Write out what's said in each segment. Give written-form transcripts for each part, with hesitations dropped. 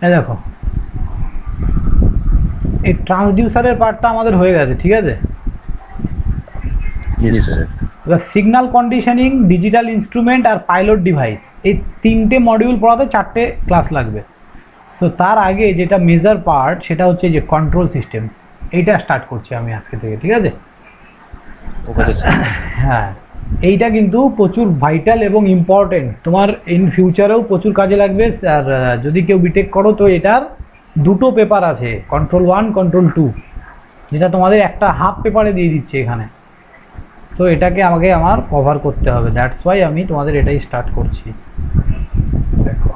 এই দেখো, এই ট্রান্সডিউসারের পার্টটা আমাদের হয়ে গেছে, ঠিক আছে। এবার signal conditioning, digital instrument are pilot device, এই তিনটে মডিউল পড়াতে 4টে ক্লাস লাগবে। তো তার আগে যেটা মেজর পার্ট সেটা হচ্ছে যে কন্ট্রোল সিস্টেম, এইটা স্টার্ট করছি আমি আজকে থেকে, ঠিক আছে। হ্যাঁ, এইটা কিন্তু প্রচুর ভাইটাল এবং ইম্পর্টেন্ট, তোমার ইন ফিউচারেও প্রচুর কাজে লাগবে। আর যদি কেউ বিটেক করো তো এটার দুটো পেপার আছে, কন্ট্রোল 1, কন্ট্রোল 2, যেটা তোমাদের একটা হাফ পেপারে দিয়ে দিচ্ছে এখানে। তো এটাকে আমাকে আমার কভার করতে হবে, দ্যাটস ওয়াই আমি তোমাদের এটাই স্টার্ট করছি। দেখো,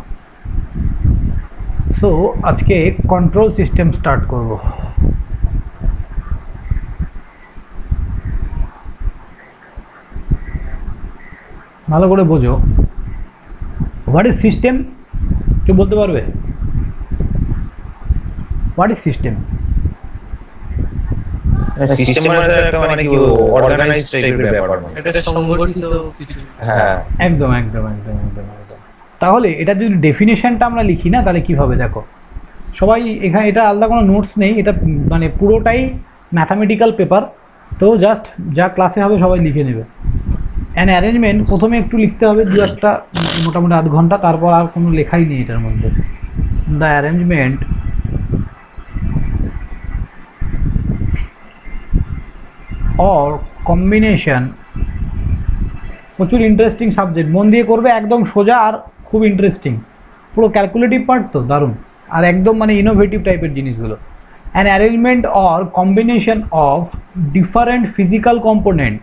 সো আজকে কন্ট্রোল সিস্টেম স্টার্ট করব। ভালো করে বোঝো, হোয়াট ইজ সিস্টেম, কেউ বলতে পারবে? What is system? সিস্টেম মানে একটা মানে কি অর্গানাইজড টাইপের ব্যাপার, মানে এটা সংগঠিত কিছু। হ্যাঁ একদম একদম একদম একদম একদম। তাহলে এটা যদি ডেফিনেশনটা আমরা লিখি না, তাহলে কীভাবে? দেখো, সবাই এখানে, এটা আলাদা কোনো নোটস নেই, এটা মানে পুরোটাই ম্যাথামেটিক্যাল পেপার। তো জাস্ট যা ক্লাসে হবে সবাই লিখে নেবে। অ্যান অ্যারেঞ্জমেন্ট প্রথমে একটু লিখতে হবে, দু একটা, মোটামুটি আধ ঘন্টা, তারপর আর কোনো লেখাই নেই এটার মধ্যে। দ্য অ্যারেঞ্জমেন্ট অর কম্বিনেশন, প্রচুর ইন্টারেস্টিং সাবজেক্ট, মন দিয়ে করবে, একদম সোজা আর খুব ইন্টারেস্টিং, পুরো ক্যালকুলেটিভ পার্ট তো দারুণ, আর একদম মানে ইনোভেটিভ টাইপের জিনিসগুলো। An arrangement or combination of different physical component,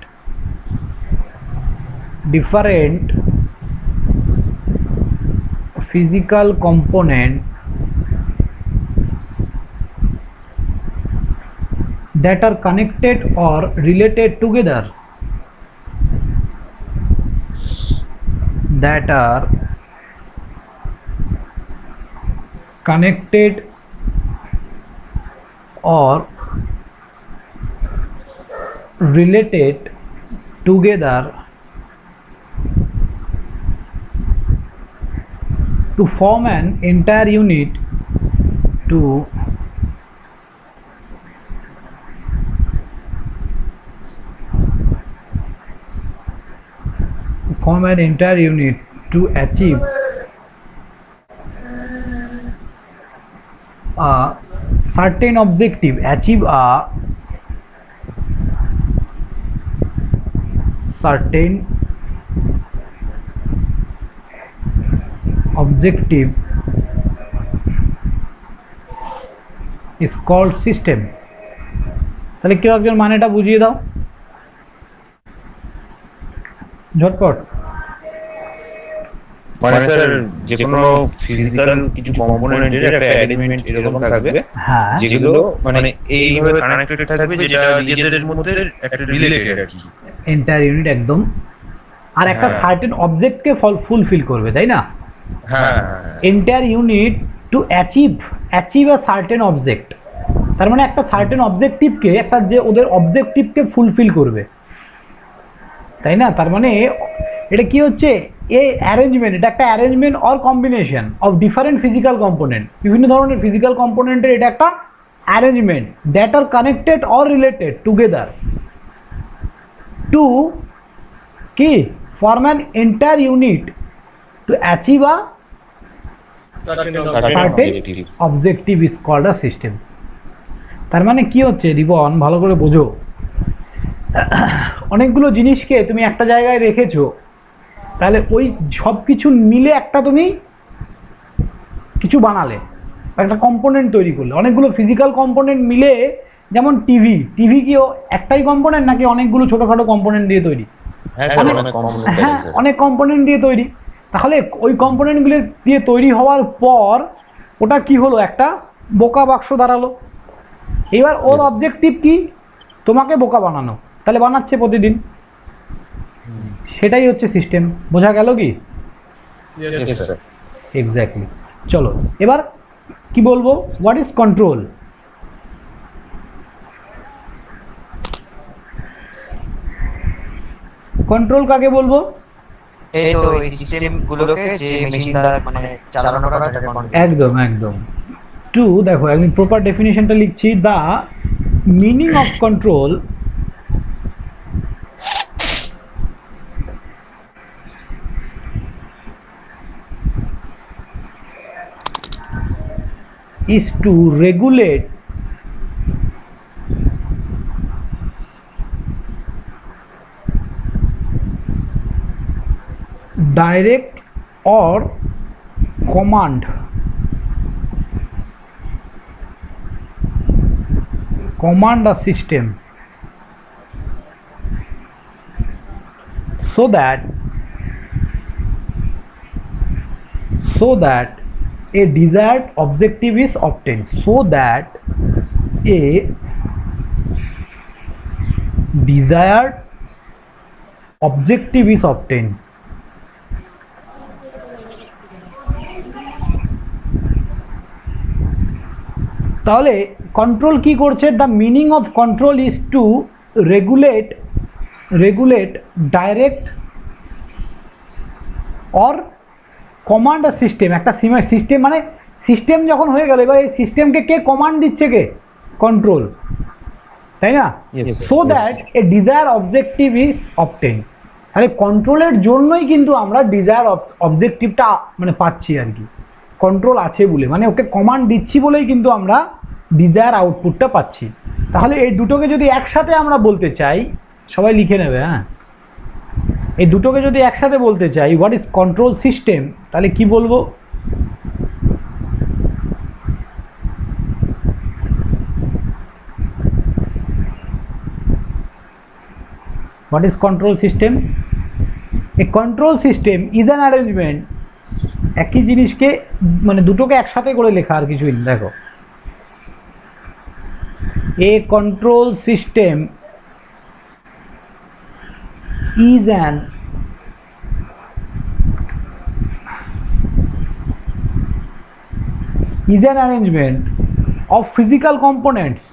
different physical component that are connected or related together, that are connected or related together to form an entire unit, to form an entire unit to achieve a certain objective, achieve a certain objective is called system। তাহলে কেউ একজন মানেটা বুঝিয়ে দাও ঝটপট। মানে sir যে কোনো ফিজিক্যাল কিছু কম্পোনেন্টের একটা অ্যারেঞ্জমেন্ট এরকম থাকবে, হ্যাঁ, যেগুলো মানে এইভাবে কানেক্টেড থাকবে, যেটা নিজেদের মধ্যে একটা রিলেটেড আর কি, এন্টায়ার ইউনিট একদম, আর একটা সার্টেন অবজেক্টকে ফুলফিল করবে, তাই না? হ্যাঁ entire unit to achieve a certain object, তার মানে একটা সার্টেন অবজেক্টিভকে, একটা যে ওদের অবজেক্টিভকে ফুলফিল করবে, তাই না? তার মানে এটা কি হচ্ছে, এই অ্যারেঞ্জমেন্ট, এটা একটা arrangement or combination of different physical component, বিভিন্ন ধরনের ফিজিক্যাল কম্পোনেন্টের এটা একটা arrangement, that are connected or related together to কি form an entire unit to achieve a certain objective is called a system. তার মানে কি হচ্ছে রিবন, ভালো করে বোঝো, অনেকগুলো জিনিসকে তুমি একটা জায়গায় রেখেছো, তাহলে ওই সব কিছু মিলে একটা তুমি কিছু বানালে, একটা কম্পোনেন্ট তৈরি করলে, অনেকগুলো ফিজিক্যাল কম্পোনেন্ট মিলে, যেমন টিভি কি একটাই কম্পোনেন্ট নাকি অনেকগুলো ছোটোখাটো কম্পোনেন্ট দিয়ে তৈরি? হ্যাঁ, অনেক কম্পোনেন্ট দিয়ে তৈরি। তাহলে ওই কম্পোনেন্টগুলো দিয়ে তৈরি হওয়ার পর ওটা কি হলো, একটা বোকা বাক্স দাঁড়ালো। এবার ওর অবজেক্টিভ কি, তোমাকে বোকা বানানো, তাহলে বানাচ্ছে প্রতিদিন, সেটাই হচ্ছে সিস্টেম। বোঝা গেল কি? এক্স্যাক্টলি। চলো এবার কি বলবো, হোয়াট ইজ কন্ট্রোল? কন্ট্রোল কাকে বলবো? এই তো এই সিস্টেম গুলোকে যে মেশিন দ্বারা মানে চালানো করা তাকে কন্ট্রোল। একদম একদম। টু দেখো আমি প্রপার ডেফিনিশনটা লিখছি, the meaning of control is to regulate direct or command a system so that a desired objective is obtained, so that a desired objective is obtained. তাহলে কন্ট্রোল কি করছে? The meaning of control is to regulate direct or command a system. একটা system মানে system যখন হয়ে গেল, এবার এই সিস্টেমকে কে কমান্ড দিচ্ছে? কে? কন্ট্রোল, তাই না? So that a desire objective is obtain. তাহলে কন্ট্রোলের জন্যই কিন্তু আমরা ডিজায়ার অবজেক্টিভটা মানে পাচ্ছি আর কি, কন্ট্রোল আছে বলে, মানে ওকে কমান্ড দিচ্ছি বলেই কিন্তু আমরা ডিজায়ার আউটপুটটা পাচ্ছি। তাহলে এই দুটোকে যদি একসাথে আমরা বলতে চাই, সবাই লিখে নেবে, হ্যাঁ, এই দুটোকে যদি একসাথে বলতে চাই হোয়াট ইজ কন্ট্রোল সিস্টেম, তাহলে কি বলবো? What is control system? A control system is an arrangement, একই জিনিসকে মানে দুটোকে একসাথে করে লেখা, আর কিছুই না। দেখো, a control system is an arrangement of physical components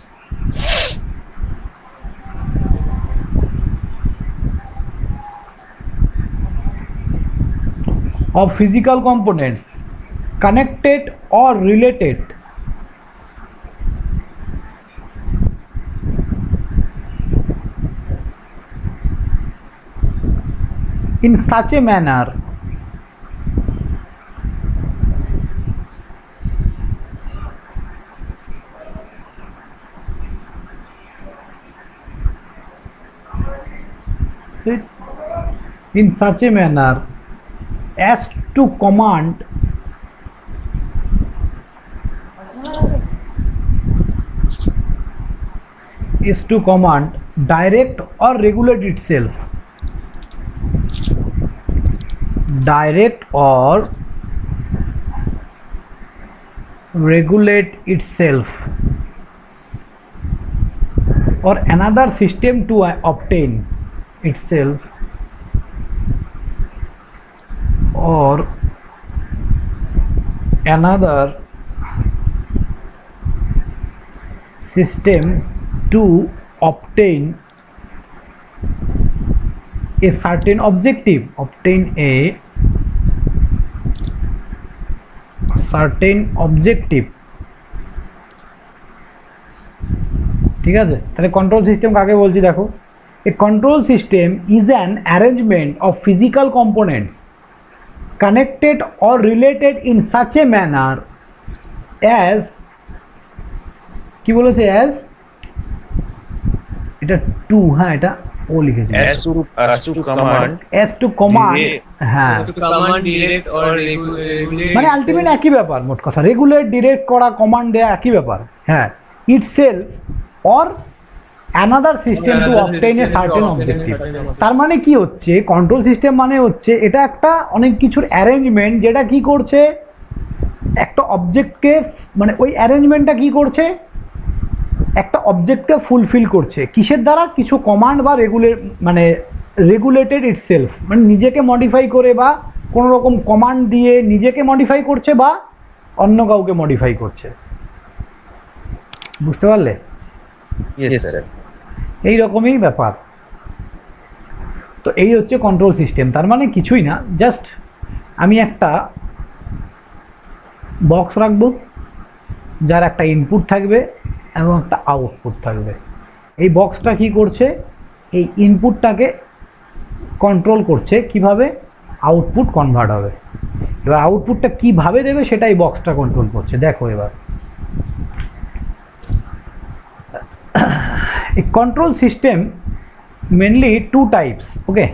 connected or related in such a manner as to command direct or regulate itself, direct or regulate itself or another system to obtain itself or another system to obtain a certain objective, obtain a certain objective। ঠিক আছে, তাহলে control system কাকে বলছি দেখো, a control system is an arrangement of physical components connected or related in such a manner as, কি বলেছে? as, এটা two, হ্যাঁ এটা ও লিখেছে, as to command হ্যাঁ, to command, direct or regulate, মানে আলটিমেট একই ব্যাপার, মোট কথা রেগুলেট, ডিরেক্ট করা, কমান্ড দেয়া, একই ব্যাপার। হ্যাঁ, itself or another system two obtain a certain objective. তার মানে কি হচ্ছে, কন্ট্রোল সিস্টেম মানে হচ্ছে এটা একটা অনেক কিছুর অ্যারেঞ্জমেন্ট, যেটা কি করছে, একটা অবজেক্টকে মানে ওই অ্যারেঞ্জমেন্টটা কি করছে, একটা অবজেক্টকে ফুলফিল করছে কিসের দ্বারা? কিছু কমান্ড বা মানে রেগুলেটেড ইটসেলফ, মানে নিজেকে মডিফাই করে বা কোনো রকম কমান্ড দিয়ে নিজেকে মডিফাই করছে বা অন্য কাউকে মডিফাই করছে। বুঝতে পারলে? yes sir। এই রকমই ব্যাপার। তো তো এই হচ্ছে কন্ট্রোল সিস্টেম। তার মানে কিছুই না, জাস্ট আমি একটা বক্স রাখবো যার একটা ইনপুট থাকবে এবং একটা আউটপুট থাকবে। এই বক্সটা কি করছে, এই ইনপুটটাকে কন্ট্রোল করছে কিভাবে আউটপুট কনভার্ট হবে। এবার আউটপুটটা কিভাবে দেবে সেটা এই বক্সটা কন্ট্রোল করছে। দেখো এবার a control system mainly two types. Okay,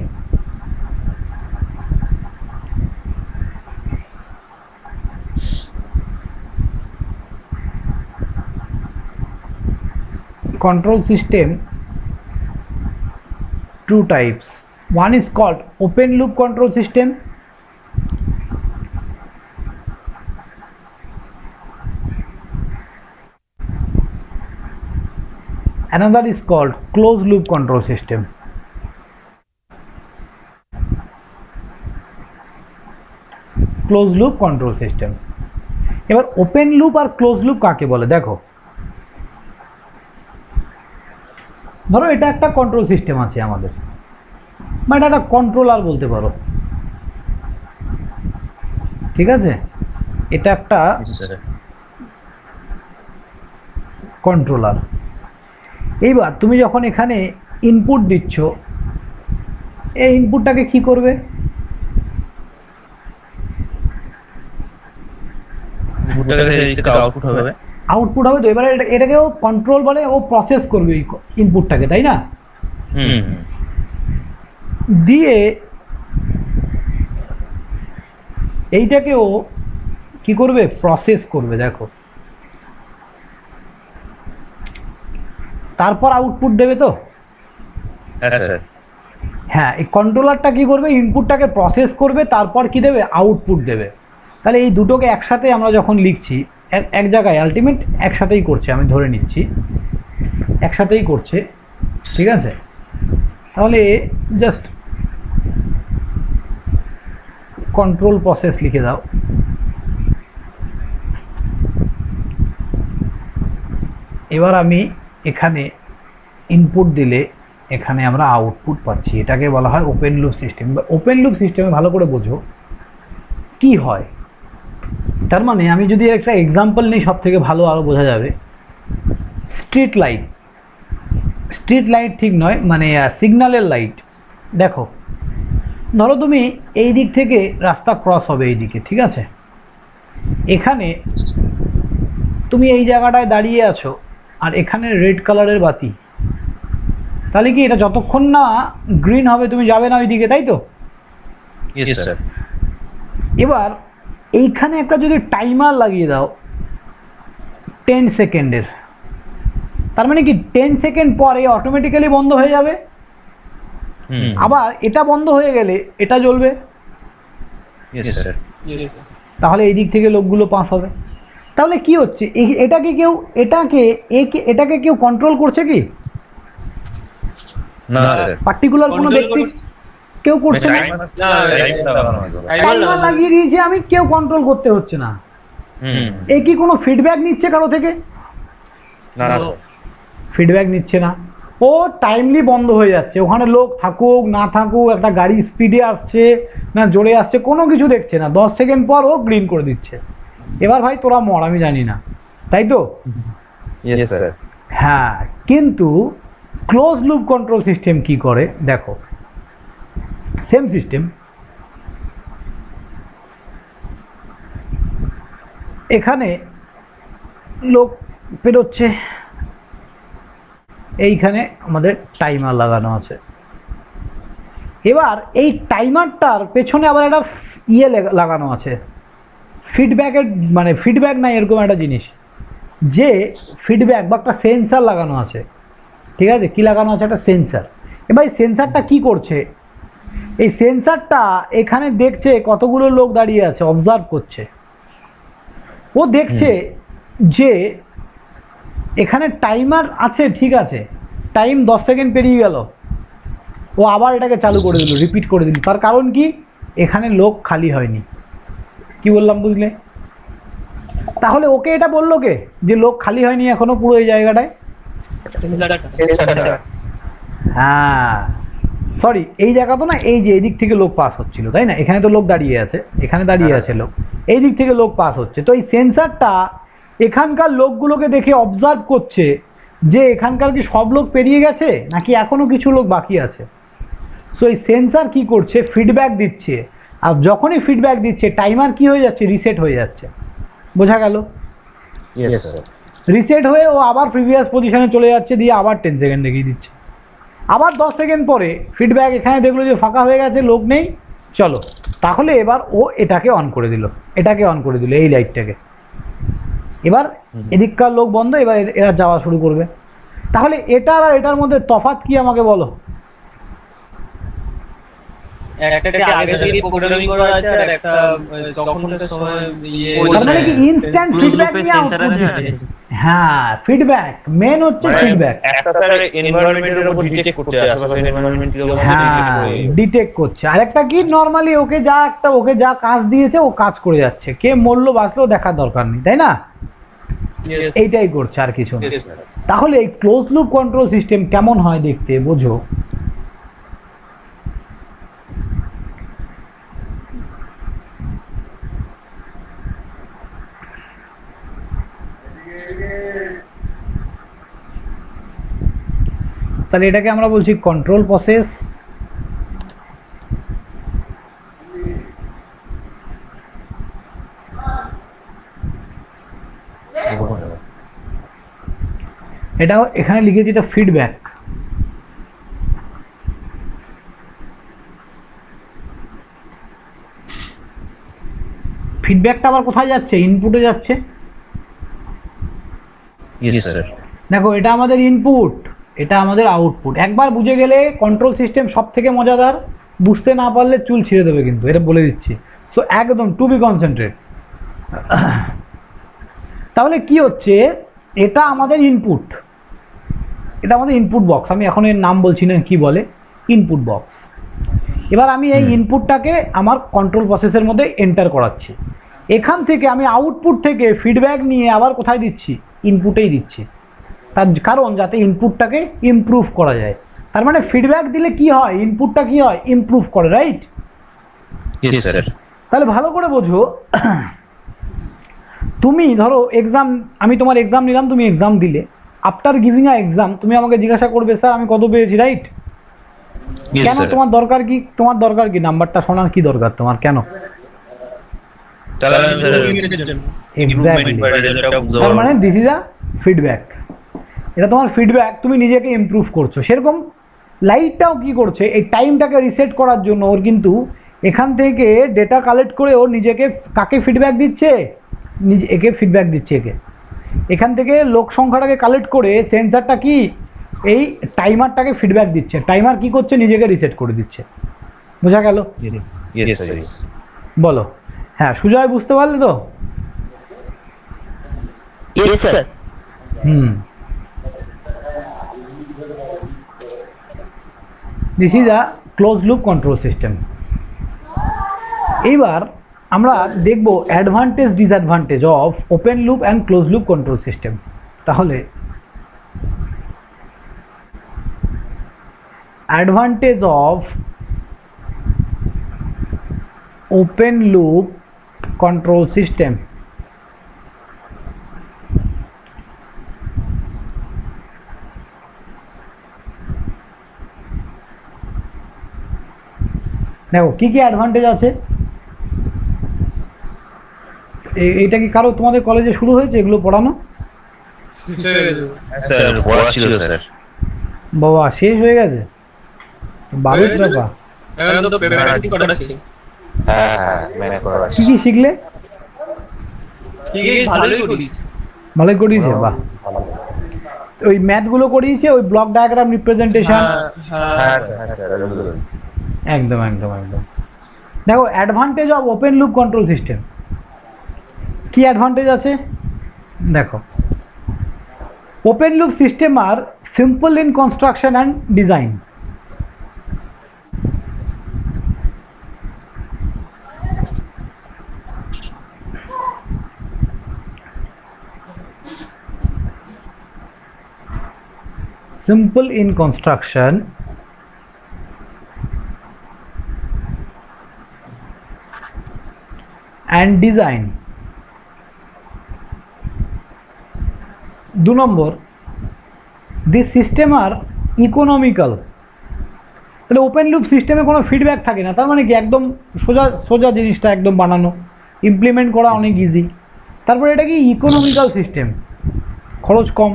control system two types. One is called open loop control system, another is called closed loop control system. Closed loop control system. এবার ওপেন লুপ আর close loop কাকে বলে দেখো। ধরো এটা একটা control system আছে আমাদের, বা এটা একটা কন্ট্রোলার বলতে পারো, ঠিক আছে? এটা একটা কন্ট্রোলার। এইবার তুমি যখন এখানে ইনপুট দিচ্ছ, এই ইনপুটটাকে কি করবে? আউটপুট হবে। আউটপুট হবে। তো এবারে এটাকেও কন্ট্রোল বলে, ও প্রসেস করবে এই ইনপুটটাকে, তাই না? দিয়ে এইটাকে ও কি করবে? প্রসেস করবে। দেখো, তারপর আউটপুট দেবে। তো হ্যাঁ, এই কন্ট্রোলারটা কি করবে? ইনপুটটাকে প্রসেস করবে, তারপর কি দেবে? আউটপুট দেবে। তাহলে এই দুটোকে একসাথে আমরা যখন লিখছি, এক জায়গায় আলটিমেট একসাথেই করছে, আমি ধরে নিচ্ছি একসাথেই করছে, ঠিক আছে? তাহলে জাস্ট কন্ট্রোল প্রসেস লিখে দাও। এবার আমি এখানে ইনপুট দিলে এখানে আমরা আউটপুট পাচ্ছি। এটাকে বলা হয় open loop system. Open loop সিস্টেমে ভালো করে বোঝো কি হয়। তার মানে আমি যদি একটা এক্সাম্পল নিই, সব থেকে ভালো আরো বোঝা যাবে। স্ট্রিট লাইট, স্ট্রিট লাইট ঠিক নয়, মানে সিগন্যালের লাইট। দেখো, ধরো তুমি এই দিক থেকে রাস্তা ক্রস হবে এইদিকে, ঠিক আছে? এখানে তুমি এই জায়গাটায় দাঁড়িয়ে আছো, আর এখানে রেড কালারের বাতি। তাহলে কি এটা যতক্ষণ না গ্রিন হবে তুমি যাবে না ওইদিকে, তাই তো? এবার এইখানে একটা যদি টাইমার লাগিয়ে দাও 10 সেকেন্ডের, তার মানে কি 10 সেকেন্ড পরে অটোমেটিক্যালি বন্ধ হয়ে যাবে। আবার এটা বন্ধ হয়ে গেলে এটা জ্বলবে। তাহলে এই দিক থেকে লোকগুলো পাস হবে। তাহলে কি হচ্ছে? এটাকে কেউ এটাকে কেউ কন্ট্রোল করছে কি? না স্যার, পার্টিকুলার কোনো ব্যক্তি কেউ করছে না। টাইমার লাগিয়ে দিয়েছে আমি, কেউ কন্ট্রোল করতে হচ্ছে না। এ কি কোনো ফিডব্যাক নিচ্ছে কারো থেকে? না না, ফিডব্যাক নিচ্ছে না। ও টাইমলি বন্ধ হয়ে যাচ্ছে। ওখানে লোক থাকুক না থাকুক, একটা গাড়ি স্পিডে আসছে না জোরে আসছে, কোনো কিছু দেখছে না। 10 সেকেন্ড পর ও গ্রিন করে দিচ্ছে। এবার ভাই তোরা মর, আমি জানি না, তাই তো? হ্যাঁ, কিন্তু ক্লোজ লুপ কন্ট্রোল সিস্টেম কি করে দেখো। সেম সিস্টেম, এখানে লোক পেরোচ্ছে, এইখানে আমাদের টাইমার লাগানো আছে। এবার এই টাইমারটার পেছনে আবার একটা ইয়ে লাগানো আছে, ফিডব্যাকের, মানে ফিডব্যাক নাই এরকম একটা জিনিস, যে ফিডব্যাক বা একটা সেন্সার লাগানো আছে, ঠিক আছে? কি লাগানো আছে? একটা সেন্সার। এবার এই সেন্সারটা কি করছে? এই সেন্সারটা এখানে দেখছে কতগুলো লোক দাঁড়িয়ে আছে, অবজার্ভ করছে। ও দেখছে যে এখানে টাইমার আছে, ঠিক আছে, টাইম 10 সেকেন্ড পেরিয়ে গেল, ও আবার এটাকে চালু করে দিল, রিপিট করে দিল। তার কারণ কি? এখানে লোক খালি হয়নি। কি বললাম বুঝলে? তাহলে ওকে এটা বললো কে যে লোক খালি হয়নি এখনো পুরো এই জায়গাটায়? হ্যাঁ, সরি এই জায়গা তো না, এই যে এদিক থেকে লোক পাস হচ্ছিল তাই না, এখানে তো লোক দাঁড়িয়ে আছে, এখানে দাঁড়িয়ে আছে লোক, এই দিক থেকে লোক পাস হচ্ছে, তো এই সেন্সারটা এখানকার লোকগুলোকে দেখে অবজার্ভ করছে যে এখানকার কি সব লোক পেরিয়ে গেছে নাকি এখনো কিছু লোক বাকি আছে। সো এই সেন্সার কি করছে, ফিডব্যাক দিচ্ছে, আর যখনই ফিডব্যাক দিচ্ছে টাইমার কি হয়ে যাচ্ছে, রিসেট হয়ে যাচ্ছে। বোঝা গেল? Yes sir. রিসেট হয়ে ও আবার প্রিভিয়াস পজিশনে চলে যাচ্ছে, দিয়ে আবার 10 সেকেন্ড দেখিয়ে দিচ্ছে। আবার 10 সেকেন্ড পরে ফিডব্যাক এখানে দেখলো যে ফাঁকা হয়ে গেছে, লোক নেই, চলো তাহলে এবার ও এটাকে অন করে দিল, এটাকে অন করে দিল, এই লাইটটাকে। এবার এদিককার লোক বন্ধ, এবার এরা যাওয়া শুরু করবে। তাহলে এটার আর এটার মধ্যে তফাৎ কি আমাকে বলো? একটাকে আগে থেকে প্রোগ্রামিং করা আছে আর একটা তখনকার সময় ইয়ে তার মানে কি ইনস্ট্যান্ট ফিডব্যাক নিয়ে আউটপুট দিচ্ছে। হ্যাঁ, ফিডব্যাক মেন হচ্ছে ফিডব্যাক। একটা স্যার এনভায়রনমেন্টের উপর ডিটেক্ট করছে, আশেপাশের এনভায়রনমেন্ট কি রকম হ্যাঁ, ডিটেক্ট করছে। আরেকটা কি, নরমালি ওকে যা কাজ দিয়েছে ও কাজ করে যাচ্ছে, কে মরলো বাঁচলো দেখার দরকার নেই, তাই না? এইটাই করছে, আর কিছু না। তাহলে এই ক্লোজ লুপ কন্ট্রোল সিস্টেম কেমন হয় দেখতে, বোঝো? তাহলে এটাকে আমরা বলছি কন্ট্রোল প্রসেস। এটা এখানে লিখেছি, এটা ফিডব্যাক। ফিডব্যাকটা আবার কোথায় যাচ্ছে, ইনপুটে যাচ্ছে। Yes sir. দেখো এটা আমাদের ইনপুট, এটা আমাদের আউটপুট। একবার বুঝে গেলে কন্ট্রোল সিস্টেম সব থেকে মজাদার, বুঝতে না পারলে চুল ছিঁড়ে দেবে কিন্তু, এটা বলে দিচ্ছি। সো একদম টু বি কনসেন্ট্রেট। তাহলে কি হচ্ছে, এটা আমাদের ইনপুট, এটা আমাদের ইনপুট বক্স। আমি এখন এর নাম বলছি না, কি বলে, ইনপুট বক্স। এবার আমি এই ইনপুটটাকে আমার কন্ট্রোল প্রসেসের মধ্যে এন্টার করাচ্ছি। এখান থেকে আমি আউটপুট থেকে ফিডব্যাক নিয়ে আবার কোথায় দিচ্ছি, ইনপুটেই দিচ্ছি। তার কারণ যাতে ইনপুটটাকে ইমপ্রুভ করা যায়। তার মানে ফিডব্যাক দিলে কি হয়, ইনপুটটা কি হয়, ইমপ্রুভ করে, রাইট? Yes sir. তাহলে ভালো করে বোঝো, তুমি ধরো এক্সাম, আমি তোমার এক্সাম নিলাম, তুমি এক্সাম দিলে। আফটার গিভিং আ এক্সাম তুমি আমাকে জিজ্ঞাসা করবে, স্যার আমি কত পেয়েছি, রাইট? কেন, তোমার দরকার কি, তোমার দরকার কি, নাম্বারটা শোনার কি দরকার তোমার, কেন? তার মানে দিস ইজ আ ফিডব্যাক, এটা তোমার ফিডব্যাক, তুমি নিজেকে ইমপ্রুভ করছো। সেরকম লাইটটাও কি করছে, এই টাইমটাকে রিসেট করার জন্য ওর কিন্তু এখান থেকে ডেটা কালেক্ট করে ওর নিজেকে কাকে ফিডব্যাক দিচ্ছে, নিজে একে ফিডব্যাক দিচ্ছে। একে এখান থেকে লোক সংখ্যাটাকে কালেক্ট করে সেন্সারটা কি এই টাইমারটাকে ফিডব্যাক দিচ্ছে। টাইমার কি করছে, নিজেকে রিসেট করে দিচ্ছে। বোঝা গেল? Yes sir. বলো। হ্যাঁ, সুজয় বুঝতে পারলে তো? Yes, sir. This is a closed loop control system. এইবার আমরা দেখব advantage disadvantage of open loop and close loop control system. তাহলে advantage of open loop control system. দেখো কি কি অ্যাডভান্টেজ আছে। এইটা কি কারো তোমাদের কলেজে শুরু হয়েছে এগুলো পড়ানো? স্যার পড়া ছিল স্যার। বাবা শেষ হয়ে গেছে, বারোই ব্যাপার। হ্যাঁ মানে করা কি কি শিখলে? ভালোই করিয়েছে, বাহ। ওই ম্যাথগুলো করিয়েছে, ওই ব্লক ডায়াগ্রাম রিপ্রেজেন্টেশন। হ্যাঁ স্যার। একদম একদম একদম। দেখো advantage of open loop control system, কি অ্যাডভান্টেজ আছে দেখো। Open loop system are simple in construction and design. simple in construction and design. 2 নম্বর, this system are economical. তাহলে ওপেন লুপ সিস্টেমে কোনো ফিডব্যাক থাকে না, তার মানে কি একদম সোজা সোজা জিনিসটা একদম বানানো, ইমপ্লিমেন্ট করা অনেক ইজি। তারপরে এটা কি ইকোনমিক্যাল সিস্টেম, খরচ কম।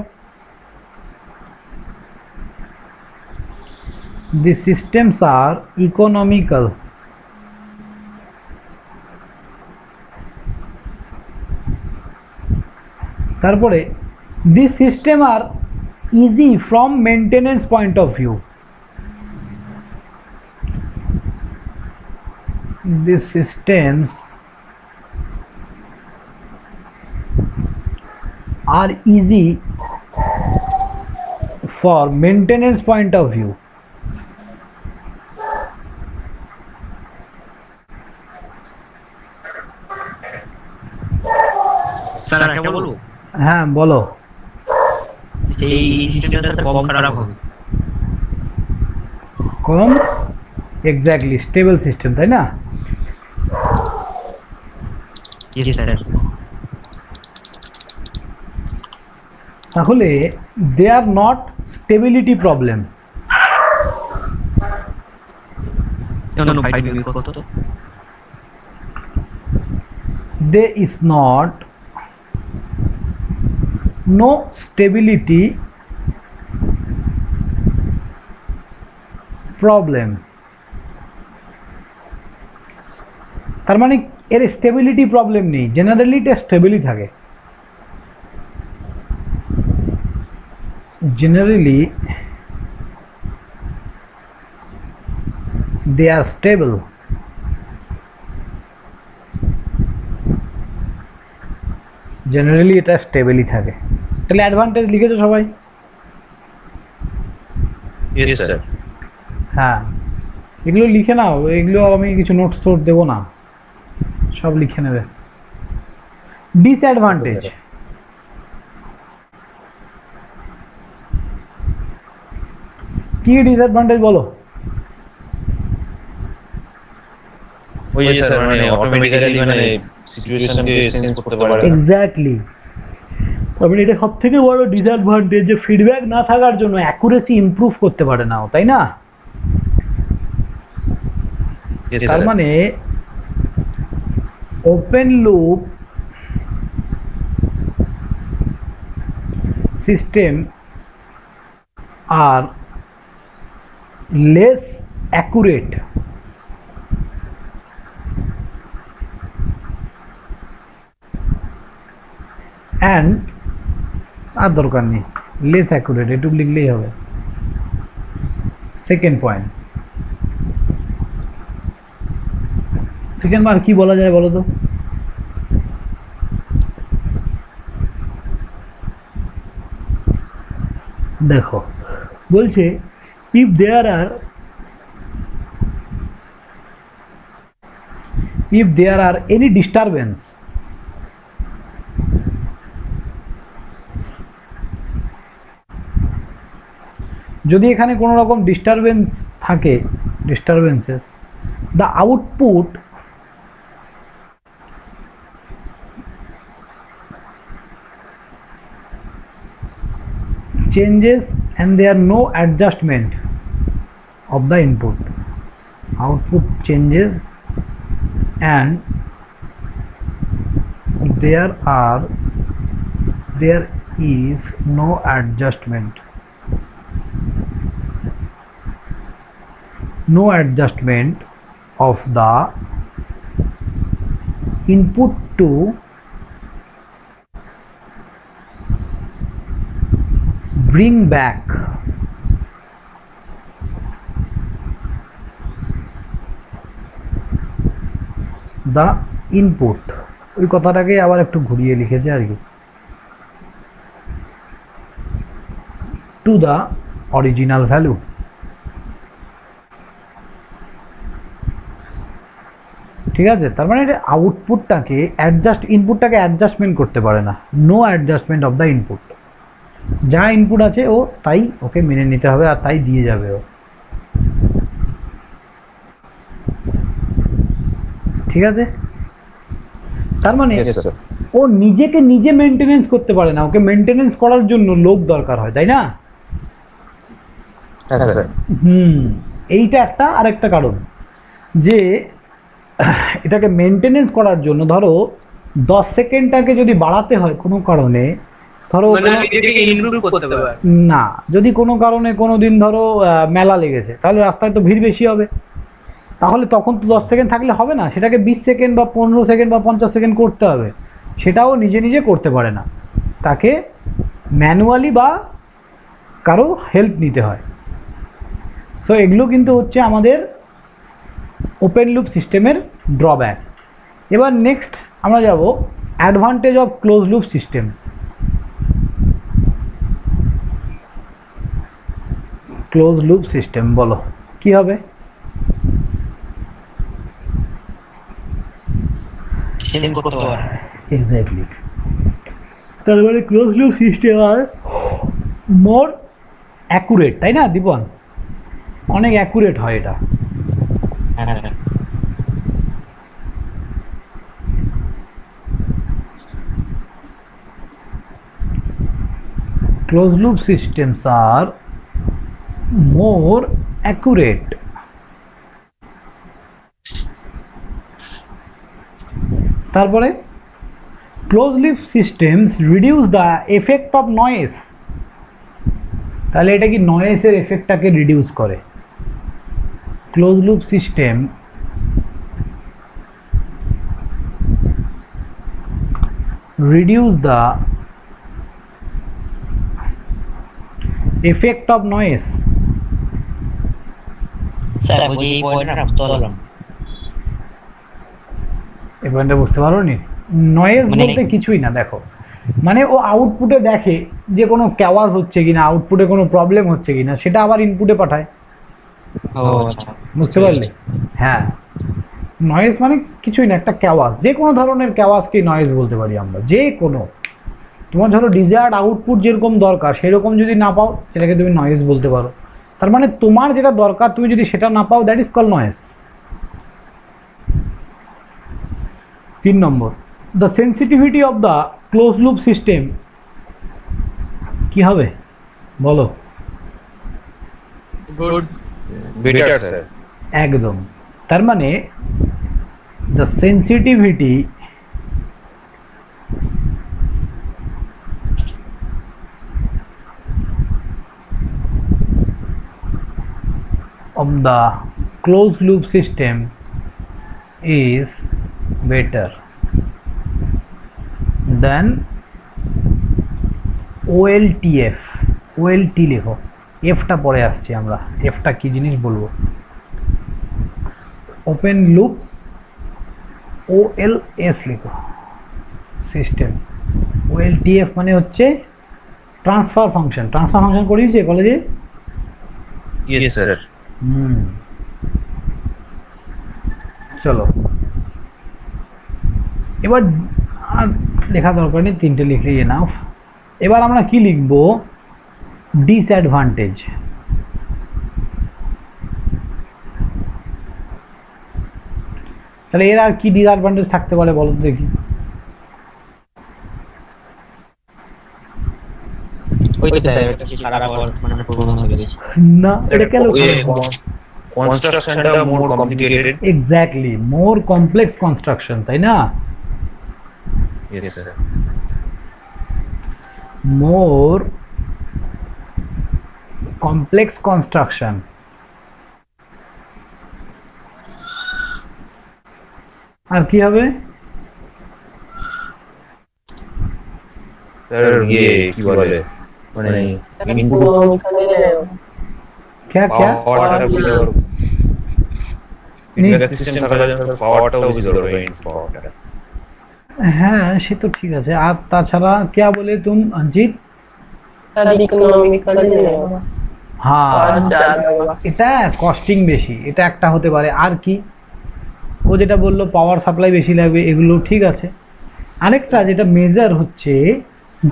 The systems are economical. তারপরে this system are easy from maintenance point of view. These systems are easy for maintenance point of view. Sir একটা বলবো, হ্যাঁ বলো। সেই সিস্টেমটা স্যার কম খারাপ হবে। কম, এক্স্যাক্টলি, স্টেবল সিস্টেম, তাই না? Yes sir. তাহলে they are not stability problem. No 5 minute কত তো? They is not no stability problem. তার মানে এর স্টেবিলিটি প্রবলেম নেই, জেনারেলি এটা স্টেবলই থাকে। Generally they are stable. Generally এটা স্টেবলই থাকে। তাহলে অ্যাডভান্টেজ লিখেছো সবাই? Yes sir. হ্যাঁ, এগুলো লিখে নাও, এগুলো আমি কিছু নোটস টোট দেবো না, সব লিখে নেবে। ডিসঅ্যাডভান্টেজ, কি ডিসঅ্যাডভান্টেজ বলো? ওই যে স্যার মানে অটোমেটিক্যালি মানে সিচুয়েশনকে সেন্স করতে পারে না। এক্স্যাক্টলি, তবে এটা সব থেকে বড় ডিসঅ্যাডভান্টেজ, যে ফিডব্যাক না থাকার জন্য অ্যাকুরেসি ইমপ্রুভ করতে পারে না, তাই না? Yes, তার sir. মানে ওপেন লুপ সিস্টেম আর লেস অ্যাকুরেট অ্যান্ড, আর দরকার নেই, লেস অ্যাকুরেট এটুকু লিখলেই হবে। সেকেন্ড পয়েন্ট, সেকেন্ড বার কি বলা যায় বলো তো? দেখো বলছে if there are any disturbance, যদি এখানে কোনো রকম ডিস্টারবেন্স থাকে, disturbances, the output changes and there are no adjustment of the input. Output changes and there is no adjustment. No adjustment of the input to bring back the input। ওই কথাটাকে আবার একটু ঘুরিয়ে লিখেছে আর কি, to the original value। ঠিক আছে, তার মানে এটা আউটপুটটাকে অ্যাডজাস্ট, ইনপুটটাকে অ্যাডজাস্টমেন্ট করতে পারে না। No adjustment of the input, যা ইনপুট আছে ও তাই ওকে মেনে নিতে হবে আর তাই দিয়ে যাবে ও। ঠিক আছে, তার মানে Yes, sir. ও নিজেকে নিজে মেনটেনেন্স করতে পারে না, ওকে মেনটেনেন্স করার জন্য লোক দরকার হয়, তাই না? হ্যাঁ স্যার। এইটা একটা আরেকটা কারণ যে এটাকে মেনটেনেন্স করার জন্য ধরো 10 সেকেন্ডটাকে যদি বাড়াতে হয় কোনো কারণে, ধরো মানে নিজেকে ইমপ্রুভ করতে পারে। না, যদি কোনো কারণে কোনো দিন ধরো মেলা লেগেছে, তাহলে রাস্তায় তো ভিড় বেশি হবে, তাহলে তখন তো 10 সেকেন্ড থাকলে হবে না, সেটাকে 20 সেকেন্ড বা 15 সেকেন্ড বা 50 সেকেন্ড করতে হবে। সেটাও নিজে নিজে করতে পারে না, তাকে ম্যানুয়ালি বা কারো হেল্প নিতে হয়। সো এগুলো কিন্তু হচ্ছে আমাদের ওপেন লুপ সিস্টেমের ড্রব্যাক। এবার নেক্সট আমরা যাব advantage of close loop system. Close loop system বলো কি হবে? সেন্স করতে পারে। এক্স্যাক্টলি, তারপরে ক্লোজ লুপ সিস্টেম আর মোর অ্যাকুরেট, তাই না দীপন? অনেক অ্যাকুরেট হয় এটা। হ্যাঁ sir. Closed loop systems are more accurate. তারপরে closed loop systems reduce the effect of noise. তাহলে এটা কি নয়েজের এফেক্টটাকে রিডিউস করে? closed loop system reduce the effect of noise. Sir বুঝি এই পয়েন্টটা বুঝতে পারলাম। এই পয়েন্টটা বুঝতে পারো নি? নয়েজ বলতে কিছুই না, দেখো মানে ও আউটপুটে দেখে যে কোনো ক্যাওয়াজ হচ্ছে কিনা, আউটপুটে কোনো প্রবলেম হচ্ছে কিনা, সেটা আবার ইনপুটে পাঠায়। ও আচ্ছা, বুঝতে পারলে? হ্যাঁ, নয়েজ মানে কিছুই না, একটা ক্যাওয়াজ, যে কোনো ধরনের ক্যাওয়াজকেই নয়েজ বলতে পারি আমরা। যে কোনো, তোমার ধরো ডিজায়ার্ড আউটপুট যেরকম দরকার সেরকম যদি না পাও, সেটাকে তুমি নয়েজ বলতে পারো। তার মানে তোমার যেটা দরকার তুমি যদি সেটা না পাও, that is call noise. 3 number, the sensitivity of the close loop system কি হবে বলো? গুড। Better sir. একদম, তার মানে the sensitivity of the closed loop system is better than OLTF. OLT লেখো, এফটা পরে আসছে, আমরা এফটা কি জিনিস বলবো। ওপেন লুপ OLS লেখো সিস্টেম। OLTF মানে হচ্ছে ট্রান্সফার ফাংশন। ট্রান্সফার ফাংশন করিয়েছে কলেজে? Yes sir. চলো এবার আর লেখা দরকার নেই, 3টে লিখলেই এনাফ। এবার আমরা কি লিখব? ডিসঅ্যাডভান্টেজ। তাহলে এর আর কি ডিসঅ্যাডভান্টেজ থাকতে পারে বলো তো দেখি? ওই তো স্যার কিছু খারাপ হওয়ার মানে প্রবলেম হয়ে গেছে। না, এটা কেন? কনস্ট্রাকশনটা more complicated. Exactly, more complex construction, তাই না? Yes sir. More complex construction. আর কি হবে? স্যার কি বলে মানে ইনপুট क्या क्या পাওয়ারটা বুঝতে পারবো। ইন্টার সিস্টেম থাকার জন্য পাওয়ারটাও বুঝতে পারবো, ইনপুট পাওয়ারটা। হ্যাঁ সে তো ঠিক আছে। আর তাছাড়া क्या बोले तुम अंजित? হ্যাঁ, এটা কস্টিং বেশি, এটা একটা হতে পারে। আর কি ও যেটা বললো পাওয়ার সাপ্লাই বেশি লাগবে, এগুলো ঠিক আছে। আরেকটা যেটা মেজার হচ্ছে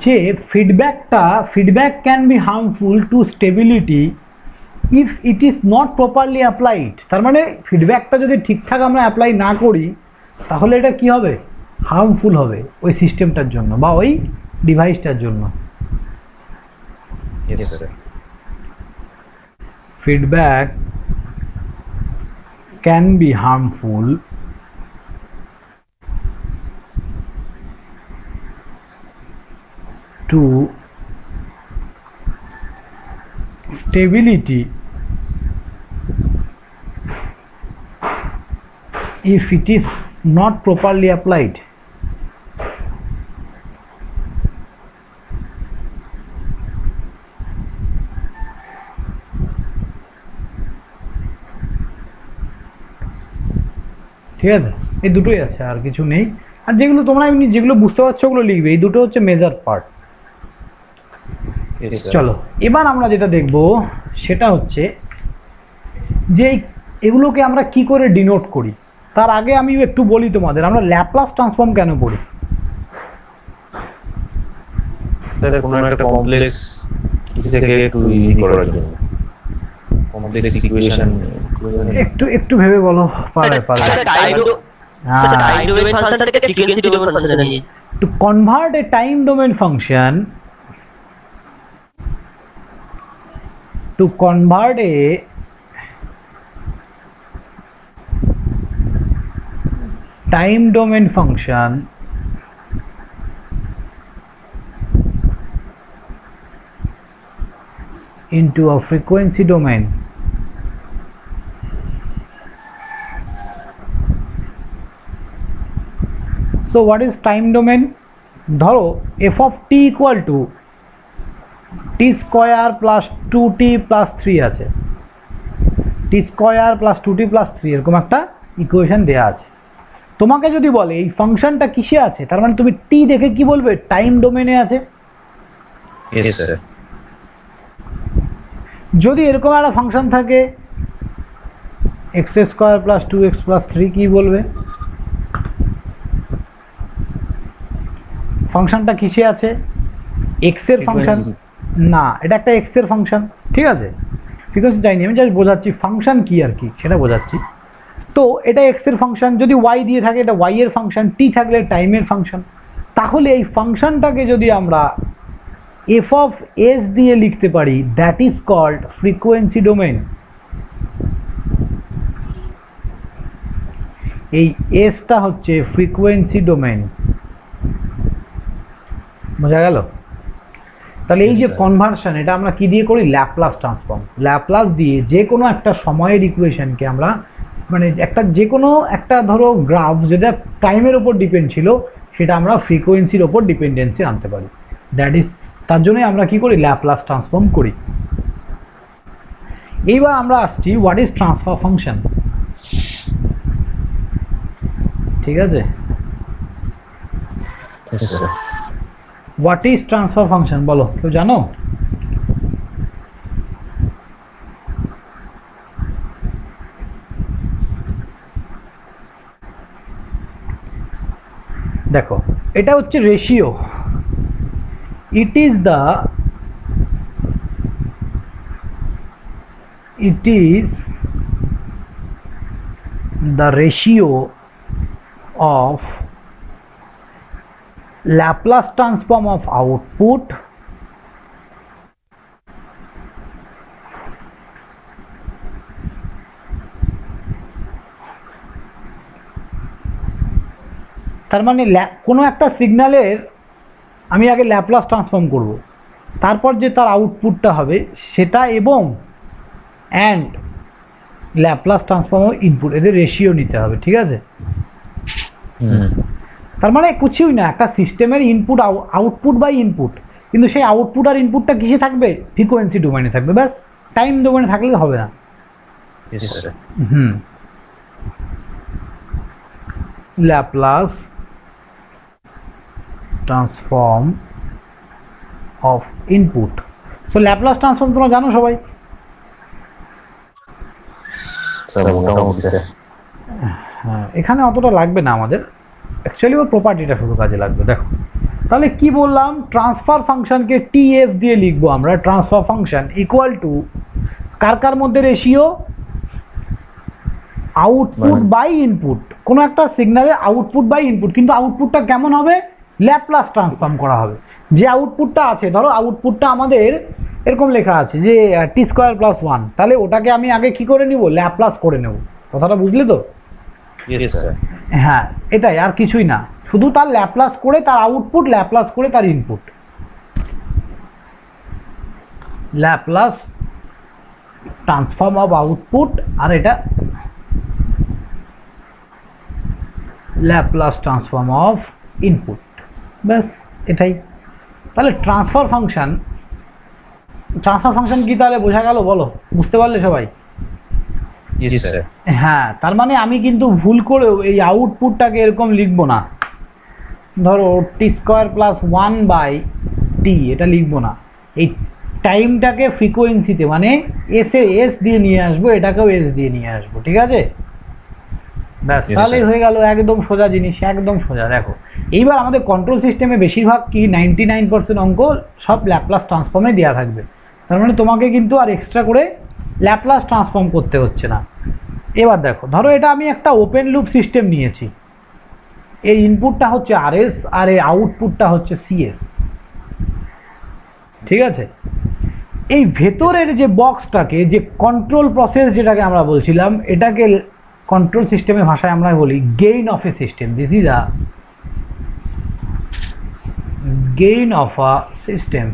যে feedback can be harmful to stability if it is not properly applied. তার মানে ফিডব্যাকটা যদি ঠিকঠাক আমরা অ্যাপ্লাই না করি তাহলে এটা কি হবে? হার্মফুল হবে ওই সিস্টেমটার জন্য বা ওই ডিভাইসটার জন্য। Yes, sir. Feedback can be harmful to stability if it is not properly applied. ঠিক আছে, এই দুটোই আছে, আর কিছু নেই। আর যেগুলো তোমরা এমনি যেগুলো বুঝতে পারছো ওগুলো লিখবে, এই দুটো হচ্ছে মেজর পার্ট। Yes, sir. চলো এবার আমরা যেটা দেখব সেটা হচ্ছে যে এগুলোকে আমরা কি করে ডিনোট করি। তার আগে আমি একটু বলি তোমাদের, আমরা ল্যাপ্লাস ট্রান্সফর্ম কেন পড়ি। Sir, কোনো একটা কমপ্লেক্স কিছু থেকে একটু ই করার জন্য, কমপ্লেক্স ইকুয়েশন একটু একটু ভেবে বলো, পারবে পারবে। টাইম ডোমেন ফাংশন থেকে ফ্রিকোয়েন্সি ডোমেন ফাংশনে নিয়ে To convert a time domain function to convert a time domain function into a frequency domain, so what is time domain? ধরো f of t equal to t square plus 2t plus 3 আছে, t square plus 2t plus 3 এরকম একটা equation দেয়া আছে। তোমাকে যদি বলে এই ফাংশনটা কিসে আছে, তার মানে তুমি t দেখে কি বলবে, টাইম ডোমেনে আছে। Yes, sir. যদি এরকম একটা ফাংশন থাকে x square plus 2x plus 3 কি বলবে, ফাংশনটা কিসে আছে, x এর ফাংশন না, এটা একটা x এর ফাংশন, ঠিক আছে। ফ্রিকোয়েন্সি চাইনি, আমি জাস্ট বোঝাচ্ছি ফাংশন কি আর কি সেটা বোঝাচ্ছি। তো এটা x এর ফাংশন, যদি y দিয়ে থাকে এটা y এর ফাংশন, t থাকলে টাইমের ফাংশন। তাহলে এই ফাংশনটাকে যদি আমরা f of s দিয়ে লিখতে পারি, that is called frequency domain. এই এসটা হচ্ছে ফ্রিকোয়েন্সি ডোমেন, বোঝা গেল? তাহলে এই যে কনভার্সন, এটা আমরা কি দিয়ে করি, ল্যাপ্লাস ট্রান্সফর্ম। ল্যাপ্লাস দিয়ে যে কোনো একটা সময়ের ইকুয়েশনকে আমরা, মানে একটা যে কোনো একটা ধরো গ্রাফ যেটা টাইমের ওপর ডিপেন্ড ছিল, সেটা আমরা ফ্রিকোয়েন্সির ওপর ডিপেন্ডেন্সি আনতে পারি। দ্যাট ইজ, তার জন্যই আমরা কি করি, ল্যাপ্লাস ট্রান্সফর্ম করি। এইবার আমরা আসছি হোয়াট ইজ ট্রান্সফার ফাংশন। ঠিক আছে, Yes, sir. What is transfer function বলো, কেউ জানো? দেখো এটা হচ্ছে ratio, it is the ratio of Laplace transform of output তার মানে কোনো একটা সিগন্যালের আমি আগে ল্যাপ্লাস ট্রান্সফর্ম করব, তারপর যে তার আউটপুটটা হবে সেটা, এবং and Laplace transform of input, এদের রেশিও নিতে হবে। ঠিক আছে, তার মানে কিছুই না, একটা সিস্টেমের ইনপুট আউটপুট বাই ইনপুট, কিন্তু সেই আউটপুট আর ইনপুটটা কিসে থাকবে, ফ্রিকোয়েন্সি ডোমেনে থাকবে, ব্যাস। টাইম ডোমেনে থাকলে হবে না। Yes, sir. Laplace transform of input. So Laplace transform তোমরা জানো সবাই। Sir, মোটামুটি স্যার। হ্যাঁ, এখানে অতটা লাগবে না আমাদের, অ্যাকচুয়ালি ওর প্রপার্টিটা শুধু কাজে লাগবে। দেখো তাহলে কি বললাম, ট্রান্সফার ফাংশনকে টিএফ দিয়ে লিখবো আমরা। ট্রান্সফার ফাংশন ইকুয়াল টু কার কার মধ্যে রেশিও, আউটপুট বাই ইনপুট, কোনো একটা সিগন্যালের আউটপুট বাই ইনপুট, কিন্তু আউটপুটটা কেমন হবে? ল্যাপ্লাস ট্রান্সফর্ম করা হবে। যে আউটপুটটা আছে, ধরো আউটপুটটা আমাদের এরকম লেখা আছে যে t²+1, তাহলে ওটাকে আমি আগে কি করে নিব? ল্যাপ্লাস করে নেব। কথাটা বুঝলে তো? Yes sir. হ্যাঁ, এটাই, আর কিছুই না, শুধু তার ল্যাপ্লাস করে তার আউটপুট, ল্যাপ্লাস করে তার input, Laplace transform of output, আর এটা ল্যাপ্লাস ট্রান্সফর্ম অফ ইনপুট। ব্যাস এটাই। তাহলে ট্রান্সফার ফাংশন কি তাহলে বোঝা গেল? বলো, বুঝতে পারলে সবাই? Yes sir. হ্যাঁ, তার মানে আমি কিন্তু ভুল করেও এই আউটপুটটাকে এরকম লিখবো না, ধরো t²+1/t, এটা লিখবো না। এই টাইমটাকে ফ্রিকোয়েন্সিতে মানে এস দিয়ে নিয়ে আসবো, এটাকেও এস দিয়ে নিয়ে আসবো, ঠিক আছে? ব্যাস, Yes, তাহলেই sir. হয়ে গেল, একদম সোজা জিনিস, একদম সোজা। দেখো এইবার আমাদের কন্ট্রোল সিস্টেমে বেশিরভাগ কি 99% অঙ্ক সব ল্যাপ্লাস ট্রান্সফর্মে দেওয়া থাকবে, তার মানে তোমাকে কিন্তু আর এক্সট্রা করে ল্যাপ্লাস ট্রান্সফর্ম করতে হচ্ছে না। এবার দেখো, ধরো এটা আমি একটা ওপেন লুপ সিস্টেম নিয়েছি, এই ইনপুটটা হচ্ছে আরএস আর এই আউটপুটটা হচ্ছে সিএস, ঠিক আছে? এই ভেতরের যে বক্সটাকে, যে কন্ট্রোল প্রসেস যেটাকে আমরা বলছিলাম, এটাকে কন্ট্রোল সিস্টেমের ভাষায় আমরা বলি gain of a system. This is a gain of a system.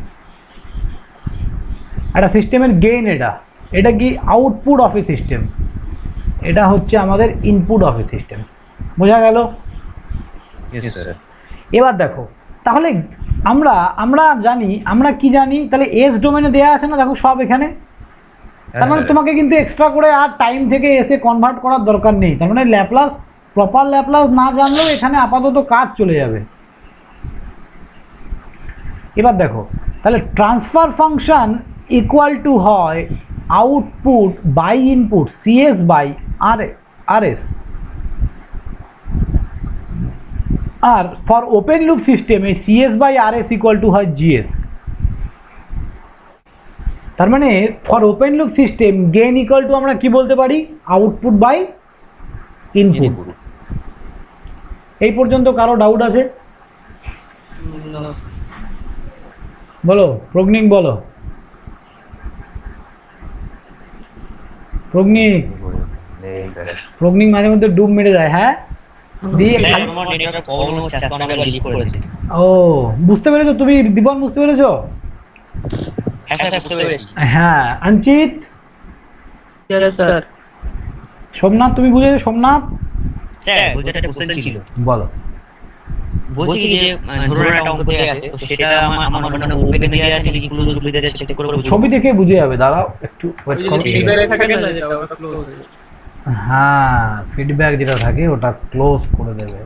একটা সিস্টেমের গেইন, এটা কি আউটপুট অফ এ সিস্টেম, এটা হচ্ছে আমাদের ইনপুট অফ এ সিস্টেম। বোঝা গেল? Yes sir. এবার দেখো, তাহলে আমরা জানি, আমরা কি জানি? তাহলে এস ডোমেনে দেয়া আছে না, দেখো সব এখানে। তার মানে তোমাকে কিন্তু এক্সট্রা করে আর টাইম থেকে এসে কনভার্ট করার দরকার নেই। তার মানে ল্যাপ্লাস, প্রপার ল্যাপ্লাস না জানলেও এখানে আপাতত কাজ চলে যাবে। এবার দেখো, তাহলে ট্রান্সফার ফাংশন ইকুয়াল টু হয় output by input CS by RS, আর ফর ওপেন লুপ সিস্টেমে CS by RS equal to হয় জিএস। তার মানে for open loop system gain equal to আমরা কি বলতে পারি? Output by input. এই পর্যন্ত কারো ডাউট আছে? বলো প্রজ্ঞিক, বলো প্রজ্ঞিক। প্রজ্ঞিক মাঝে মধ্যে ডুব মেরে যায়। হ্যাঁ, দিয়ে স্যার আমার নেটওয়ার্ক প্রবলেম হচ্ছে, আজকে অনেকবার লিক করেছে। ও, বুঝতে পেরেছো তুমি? দিবন, বুঝতে পেরেছো? হ্যাঁ স্যার, বুঝতে পেরেছি। হ্যাঁ, অঞ্চিত, স্যার সোমনাথ, তুমি বুঝেছো? সোমনাথ স্যার বলতে একটা কোশ্চেন ছিল, বলো। বলছি কি যে ধরুন একটা অঙ্ক দেয়া আছে, তো সেটা আমার মানে ওপেন দেয়া আছে নাকি ক্লোজ লুপ দেয়া আছে, সেটা করে বুঝবো। ছবি দেখে বুঝে যাবে, দাঁড়াও একটু wait করো। ফিডব্যাক থাকে না, যেটা ওটা ক্লোজ হয়ে যায়। হ্যাঁ, ফিডব্যাক যেটা থাকে ওটা ক্লোজ করে দেবে।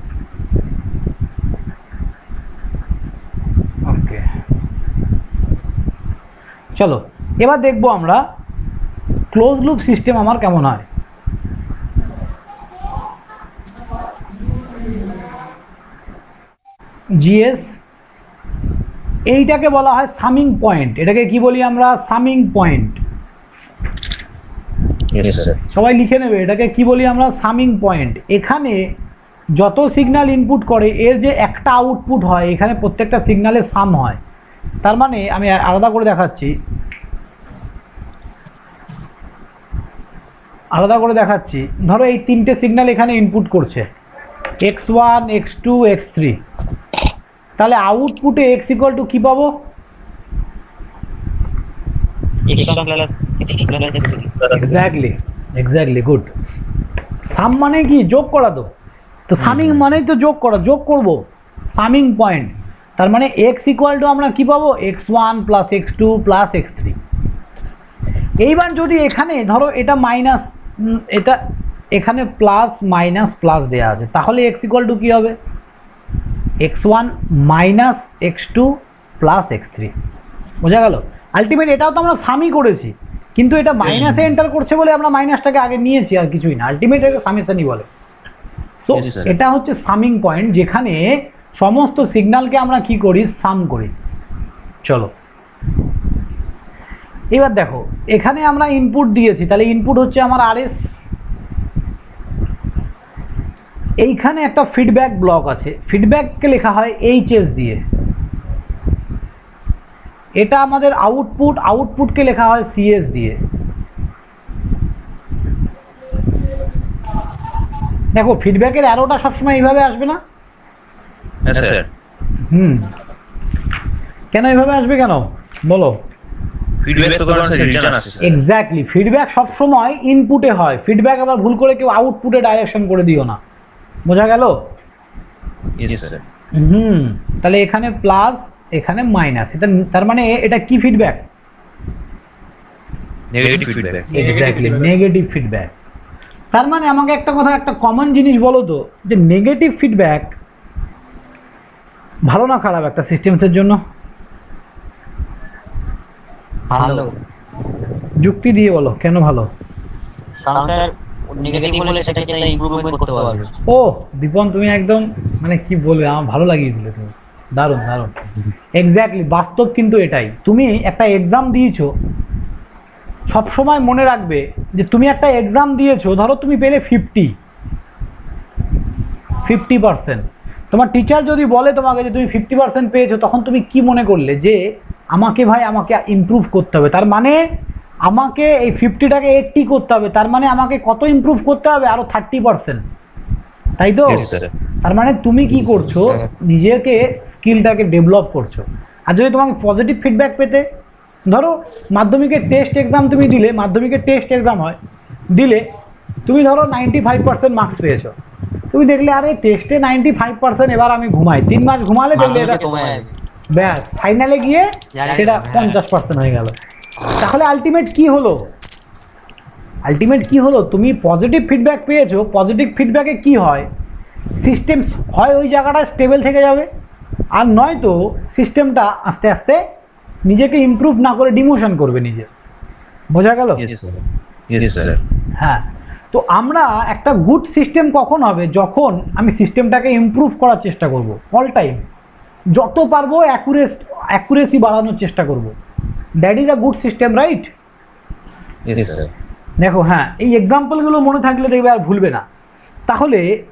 ওকে, চলো এবার দেখবো আমরা ক্লোজ লুপ সিস্টেম আমার কেমন হয়। জিএস, এইটাকে বলা হয় সামিং পয়েন্ট। এটাকে কি বলি আমরা? Summing point. Yes sir. সবাই লিখে নেবে, এটাকে কি বলি আমরা? Summing point. এখানে যত সিগন্যাল ইনপুট করে এর যে একটা আউটপুট হয়, এখানে প্রত্যেকটা সিগন্যালের সাম হয়। তার মানে আমি আলাদা করে দেখাচ্ছি, ধরো এই তিনটে সিগন্যাল এখানে ইনপুট করছে, x1 x2 x3, তাহলে আউটপুটে x ইকুয়াল টু কি পাবো? x1 plus x2 plus x3। Exactly good. Sum মানে কি? যোগ করা। তো সামিং মানেই তো যোগ করা, যোগ করব, সামিং পয়েন্ট। তার মানে x ইকুয়াল টু আমরা কি পাবো? x1 plus x2 plus x3। এইবার যদি এখানে ধরো এটা মাইনাস, এটা এখানে প্লাস মাইনাস প্লাস দেওয়া আছে, তাহলে x ইকুয়াল টু কি হবে? x1 minus x2 plus x3। বোঝা গেল? আলটিমেট এটাও তো আমরা সামই করেছি, কিন্তু এটা মাইনাসে এন্টার করছে বলে আমরা মাইনাসটাকে আগে নিয়েছি, আর কিছুই না। আলটিমেট এটা সামেশনই বলে। তো এটা হচ্ছে সামিং পয়েন্ট, যেখানে সমস্ত সিগন্যালকে আমরা কি করি? সাম করি। চলো এবার দেখো, এখানে আমরা ইনপুট দিয়েছি, তাহলে ইনপুট হচ্ছে আমার আরএস, এইখানে একটা ফিডব্যাক ব্লক আছে, ফিডব্যাককে লেখা হয় এইচএস দিয়ে। এটা আমাদের আউটপুট, আউটপুটকে লেখা হয় সিএস দিয়ে। দেখো ফিডব্যাকের অ্যারোটা সবসময় এইভাবে আসবে না? হ্যাঁ স্যার। কেন এইভাবে আসবে কেন বলো? ফিডব্যাক তো কারণ স্যার রিটার্ন আসে স্যার। এক্স্যাক্টলি, ফিডব্যাক সবসময় ইনপুটে হয়, ফিডব্যাক আবার ভুল করে কেউ আউটপুটে ডাইরেকশন করে দিও না, বোঝা গেল? Yes sir. তাহলে এখানে প্লাস এখানে মাইনাস, এটা তার মানে এটা কি feedback? Negative feedback. Exactly, negative feedback. তার মানে আমাকে একটা কথা, একটা কমন জিনিস বলো তো, যে নেগেটিভ ফিডব্যাক ভালো না খারাপ একটা সিস্টেমসের জন্য? ভালো, যুক্তি দিয়ে বলো কেন ভালো? কারণ স্যার নেগেটিভ হলে সেটাকে ইমপ্রুভমেন্ট করতে পারবে। ও দীপন, তুমি একদম মানে কি বলবে, আমার ভালো লাগিয়ে দিলে তুমি, দারুণ দারুণ। এক্স্যাক্টলি, বাস্তব কিন্তু এটাই। তুমি একটা এক্সাম দিয়েছো, সবসময় মনে রাখবে যে তুমি একটা এক্সাম দিয়েছো, ধরো তুমি পেলে 50%, তোমার টিচার যদি বলে তোমাকে যে তুমি 50% পেয়েছো, তখন তুমি কি মনে করলে? যে আমাকে ইমপ্রুভ করতে হবে, তার মানে আমাকে এই 50টাকে 80 করতে হবে, তার মানে আমাকে কত ইমপ্রুভ করতে হবে? আরো 30%, তাই তো? Yes, sir. তার মানে তুমি কি করছো? Yes, sir. নিজেকে স্কিলটাকে ডেভেলপ করছো। আর যদি তোমাকে পজিটিভ ফিডব্যাক পেতে, ধরো মাধ্যমিকের টেস্ট এক্সাম তুমি দিলে, মাধ্যমিকের টেস্ট এক্সাম হয়, দিলে তুমি ধরো 95% মার্কস পেয়েছো, তুমি দেখলে আরে টেস্টে 95%, এবার আমি ঘুমাই, 3 মাস ঘুমালে দেখলে এটা ব্যাস ফাইনালে গিয়ে সেটা 50% হয়ে গেল। তাহলে আলটিমেট কি হলো? আলটিমেট কি হলো? তুমি পজিটিভ ফিডব্যাক পেয়েছো, পজিটিভ ফিডব্যাকে কি হয়? সিস্টেম হয় ওই জায়গাটা স্টেবল থেকে যাবে, আর নয়তো সিস্টেমটা আস্তে আস্তে নিজেকে ইমপ্রুভ না করে ডিমোশন করবে নিজে, বোঝা গেল? Yes sir. হ্যাঁ, তো আমরা একটা গুড সিস্টেম কখন হবে? যখন আমি সিস্টেমটাকে ইমপ্রুভ করার চেষ্টা করব, অল টাইম যত পারবো অ্যাকুরেসি বাড়ানোর চেষ্টা করব। That is a good system, right? Yes sir. দেখো, হ্যাঁ, এই এক্সাম্পলগুলো মনে থাকলে দেখবে আর ভুলবে না।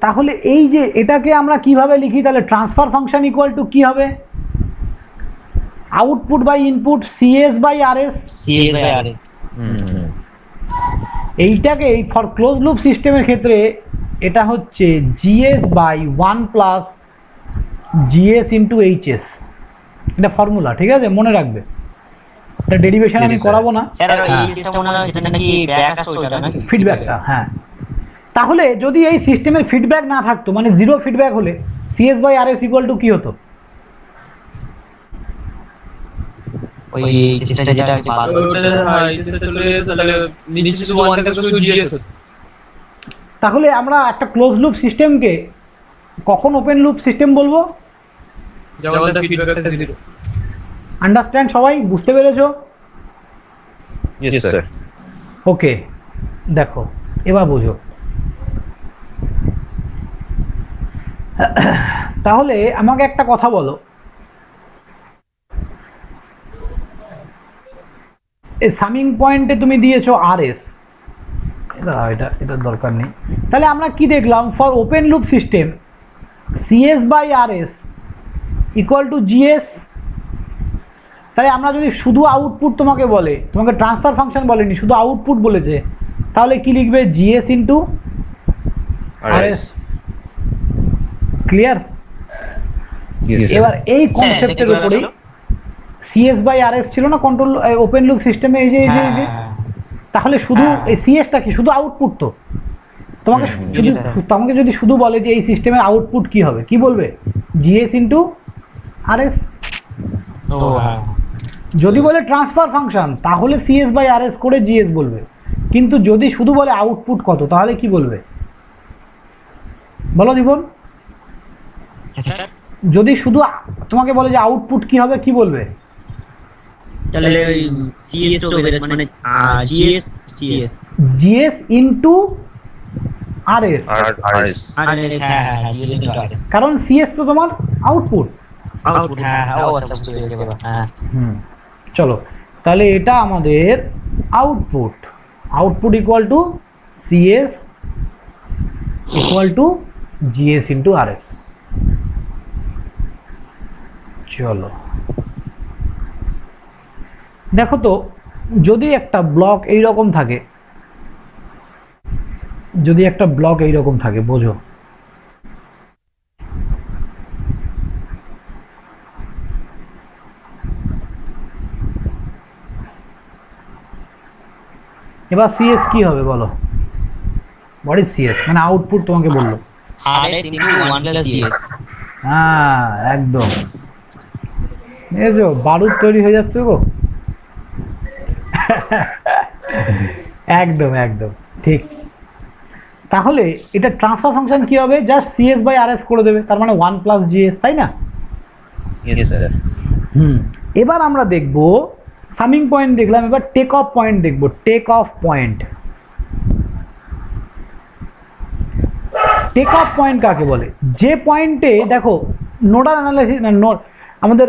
তাহলে এই যে এটাকে আমরা কিভাবে লিখি? তাহলে ট্রান্সফার ফাংশন ইকুয়াল টু কি হবে? Output by input, CS by RS. CS by RS. এইটাকে ফর ক্লোজ লুপ সিস্টেমের ক্ষেত্রে এটা হচ্ছে GS by 1 plus GS into HS, এটা ফর্মুলা, ঠিক আছে? মনে রাখবে, এটা ডেরিভেশন আমি করাবো না, স্যার এই সিস্টেম মনে হয় যেটা নাকি ব্যাক আসছে ওটা নাকি ফিডব্যাকটা। হ্যাঁ, তাহলে যদি এই সিস্টেমের ফিডব্যাক না থাকতো, মানে জিরো ফিডব্যাক হলে CS by RS equal to কি হতো? ওই সিস্টেমটা যেটা আছে ভালো তাহলে নিচে শুধু 1 থেকে শুধু জিএস। তাহলে আমরা একটা ক্লোজ লুপ সিস্টেমকে কখন ওপেন লুপ সিস্টেম বলবো? যখন তার ফিডব্যাকটা 0। আন্ডারস্ট্যান্ড? সবাই বুঝতে পেরেছো? Yes sir. ওকে, দেখো এবার বোঝো। তাহলে আমাকে একটা কথা বলো, এই সামিং পয়েন্টে তুমি দিয়েছো আরএস, এটা দরকার নেই। তাহলে আমরা কি দেখলাম? For open loop system CS by RS equal to GS. তাহলে আমরা যদি শুধু আউটপুট তোমাকে বলে, তোমাকে ট্রান্সফার ফাংশন বলেনি, শুধু আউটপুট বলেছে, তাহলে কি লিখবে? GS into RS. ক্লিয়ার? এবার এই কনসেপ্টের উপরেই সিএস বাই আরএস ছিল না কন্ট্রোল ওপেন লুপ সিস্টেমে, এই যে তাহলে শুধু এই সিএসটা কি? শুধু আউটপুট তো। তোমাকে যদি শুধু বলে যে এই সিস্টেমের আউটপুট কি হবে, কি বলবে? GS into RS. যদি বলে ট্রান্সফার ফাংশন, তাহলে সিএস বাই আরএস করে জিএস বলবে। কিন্তু যদি শুধু বলে আউটপুট কত, তাহলে কি বলবে? বলো জীবন। যদি শুধু তোমাকে বলে যে আউটপুট কি হবে, কি বলবে? তাহলে ওই সিএস তো মানে GS CS GS into RS. RS. RS, হ্যাঁ জিএস ইনটু আরএস, কারণ সিএস তো তোমার আউটপুট। আউটপুট। হ্যাঁ ও আচ্ছা বুঝতে পেরেছি এবার। হ্যাঁ চলো, তাহলে এটা আমাদের output equal to CS equal to GS into RS. চলো দেখো তো, যদি একটা ব্লক এইরকম থাকে, যদি একটা ব্লক এইরকম থাকে, বোঝো এবার সিএস কি হবে বলো? What is CS? মানে আউটপুট তোমাকে বললো। RS into 1 plus GS. হ্যাঁ একদম, বুঝেছো? বারুদ তৈরি হয়ে যাচ্ছে গো। একদম একদম ঠিক। তাহলে এটা ট্রান্সফার ফাংশন কি হবে? জাস্ট সিএস বাই আরএস করে দেবে, তার মানে 1 প্লাস জিএস, তাই না? Yes, sir. এবার আমরা দেখব, সামিং পয়েন্ট দেখলাম, এবার টেক অফ পয়েন্ট দেখব। Take off point, take off point কাকে বলে? যে পয়েন্টে দেখো নোডাল অ্যানালাইসিস, আমাদের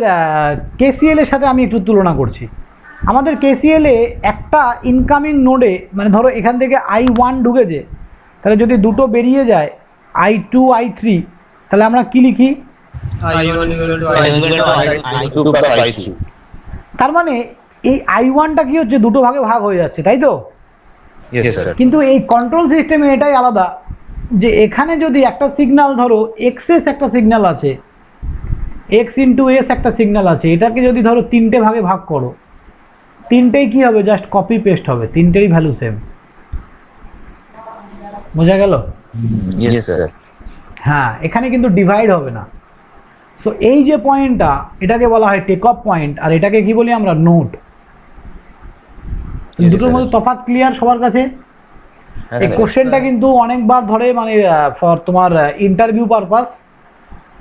কেসিএল এর সাথে আমি একটু তুলনা করছি। আমাদের কেসিএল এ একটা ইনকামিং নোডে, মানে ধরো এখান থেকে I1 ঢুকেছে, তাহলে যদি দুটো বেরিয়ে যায় I2 I3, তাহলে আমরা কি লিখি? I1 equal to I2 plus I3. তার মানে এই I1টা কি হচ্ছে? দুটো ভাগে ভাগ হয়ে যাচ্ছে, তাই তো? Yes, sir. কিন্তু এই কন্ট্রোল সিস্টেমে এটাই আলাদা, যে এখানে যদি একটা সিগন্যাল, ধরো এক্সএস একটা সিগন্যাল আছে, এক্স ইন্টু এস একটা সিগন্যাল আছে, এটাকে যদি ধরো তিনটে ভাগে ভাগ করো, তিনটেই কি হবে? জাস্ট কপি পেস্ট হবে, তিনটেই ভ্যালু সেম। বোঝা গেল? Yes, sir. হ্যাঁ, এখানে কিন্তু ডিভাইড হবে না। সো এই যে পয়েন্টটা, এটাকে বলা হয় টেক অফ পয়েন্ট, আর এটাকে কি বলি আমরা? নোড। Yes, দুটোর sir. মধ্যে তফাৎ ক্লিয়ার সবার কাছে? এই কোশ্চেনটা কিন্তু অনেকবার ধরে, মানে ফর তোমার ইন্টারভিউ পারপাস,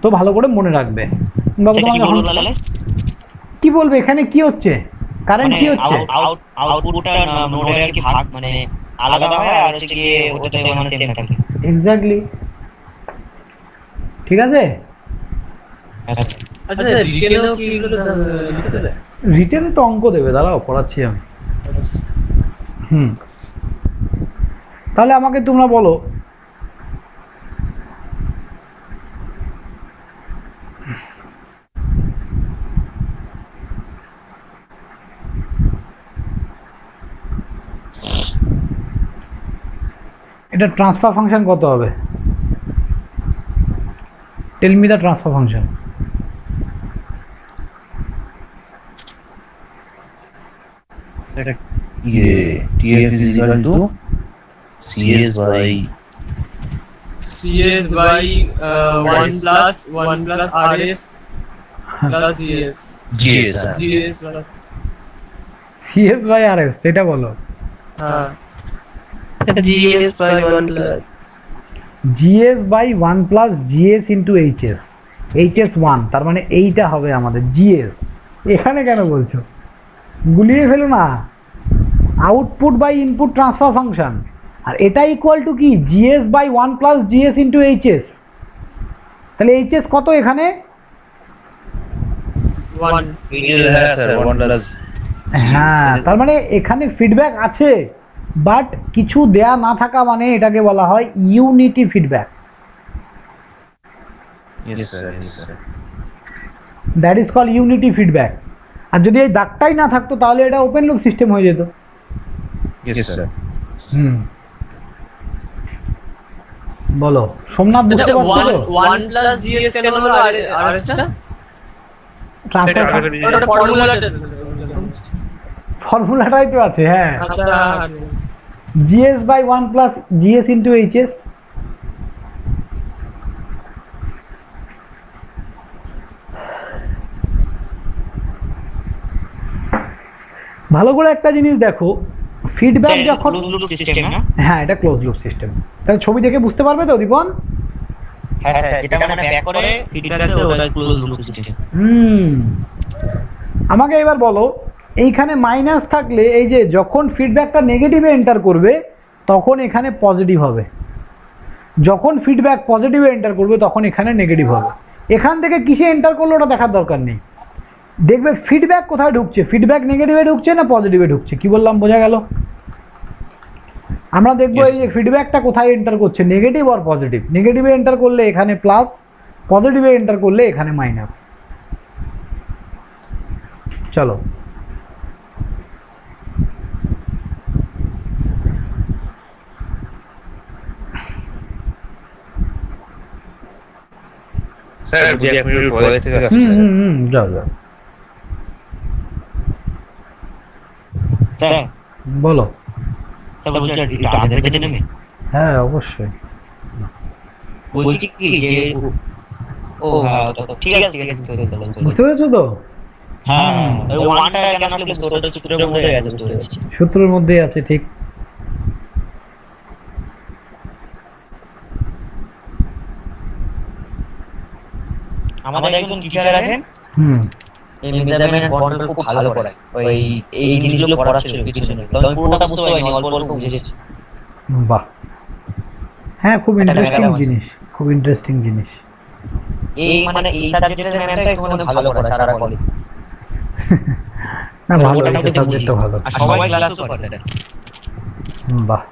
তো ভালো করে মনে রাখবে। বাবু সেটা কি তোমাকে বলবো এখন তাহলে? কি বলবে? এখানে কি হচ্ছে? কারেন্ট কি হচ্ছে? আউটপুটটা নোডের আর কি ভাগ, মানে আলাদা হয়, আর হচ্ছে কি ওটাতে মানে সেম থাকে। এক্স্যাক্টলি, ঠিক আছে। আচ্ছা রিটেনেও কি এগুলো লিখতে দেবে? রিটেনে তো অঙ্ক দেবে, দাঁড়াও পড়াচ্ছি আমি। তাহলে আমাকে তোমরা বলো, এটা ট্রান্সফার ফাংশন কত হবে? Tell me the transfer function. TF is equal to CS by CS by 1 plus RS plus GS. GS, sir. GS plus CS by R S, এটা বলো। হ্যাঁ GS by 1 plus GS by 1 plus GS into HS, HS 1, তার মানে এইটা হবে আমাদের GS. এখানে কেন বলছো? গুলিয়ে ফেলো না। Output by input transfer function, আর এটা ইকুয়াল টু কি? GS by 1 plus GS into HS. তাহলে এইচএস কত এখানে? 1. Yes, sir. 1 plus. হ্যাঁ, তার মানে এখানে ফিডব্যাক আছে, বাট কিছু দেয়া না থাকা, মানে এটাকে বলা হয় unity feedback. Yes, sir. Yes, sir. That is call unity feedback. আর যদি এই দাগটাই না থাকতো, তাহলে এটা ওপেন লুপ সিস্টেম হয়ে যেত। Yes, sir. বলো সোমনাথ, বুঝতে পারছো তো? 1 plus GS কেন হলো RS টা? ট্রান্সফার ওটা ফর্মুলাটা। ফর্মুলাটাই তো আছে। হ্যাঁ, আচ্ছা GS by 1 plus GS into HS. ভালো করে একটা জিনিস দেখো, ফিডব্যাক যখন, ক্লোজ লুপ সিস্টেম না? হ্যাঁ এটা ক্লোজ লুপ সিস্টেম। তাহলে ছবি দেখে বুঝতে পারবে তো দীপন? হ্যাঁ স্যার, যেটা মানে ব্যাক করে ফিডব্যাক দেয় ওটা ক্লোজ লুপ সিস্টেম। আমাকে এবার বলো, এইখানে মাইনাস থাকলে, এই যে যখন ফিডব্যাকটা নেগেটিভে এন্টার করবে, তখন এখানে পজিটিভ হবে। যখন ফিডব্যাক পজিটিভে এন্টার করবে, তখন এখানে নেগেটিভ হবে। এখান থেকে কিসে এন্টার করলো ওটা দেখার দরকার নেই। দেখবে ফিডব্যাক কোথায় ঢুকছে, ফিডব্যাক নেগেটিভে ঢুকছে না পজিটিভে ঢুকছে। কি বললাম, বোঝা গেল? আমরা দেখবো Yes. এই যে ফিডব্যাকটা কোথায় এন্টার করছে, নেগেটিভ আর পজিটিভ। নেগেটিভে এন্টার করলে এখানে প্লাস, পজিটিভে এন্টার করলে এখানে মাইনাস। চলো স্যার বুঝি 1 মিনিট টয়লেট থেকে আসছে হুম স্যার। হুম হুম, যাও যাও, স্যার বলো। স্যার বলছি একটু আগে বেঁচে নেবে। হ্যাঁ অবশ্যই। বলছি কি যে ও হ্যাঁ ঠিক আছে ঠিক আছে চলে চলে বুঝতে পেরেছো তো? হ্যাঁ ওই ওয়ানটা কেন আসলে তোর সূত্রের মধ্যে আছে বুঝতে পেরেছি। সূত্রের মধ্যেই আছে, ঠিক। আমাদের একজন টিচার আছেন, হুম, এই মেজারমেন্ট কন্ট্রোল খুব ভালো পড়ায়। ওই এই জিনিসগুলো পড়াচ্ছিল কিছু জন, তো আমি পুরোটা বুঝতে পারিনি, অল্প অল্প বুঝেছি। বাহ, হ্যাঁ খুব একটা ইন্টারেস্টিং ম্যাডাম আছে। জিনিস, খুব ইন্টারেস্টিং জিনিস। এই মানে এই সাবজেক্টের ম্যামটা একটু ভালো পড়ায় সারা কলেজ। না ভালো, মোটামুটি এটা সাবজেক্টটা ভালো। আর সবাই ক্লাসও করে স্যার। বাহ,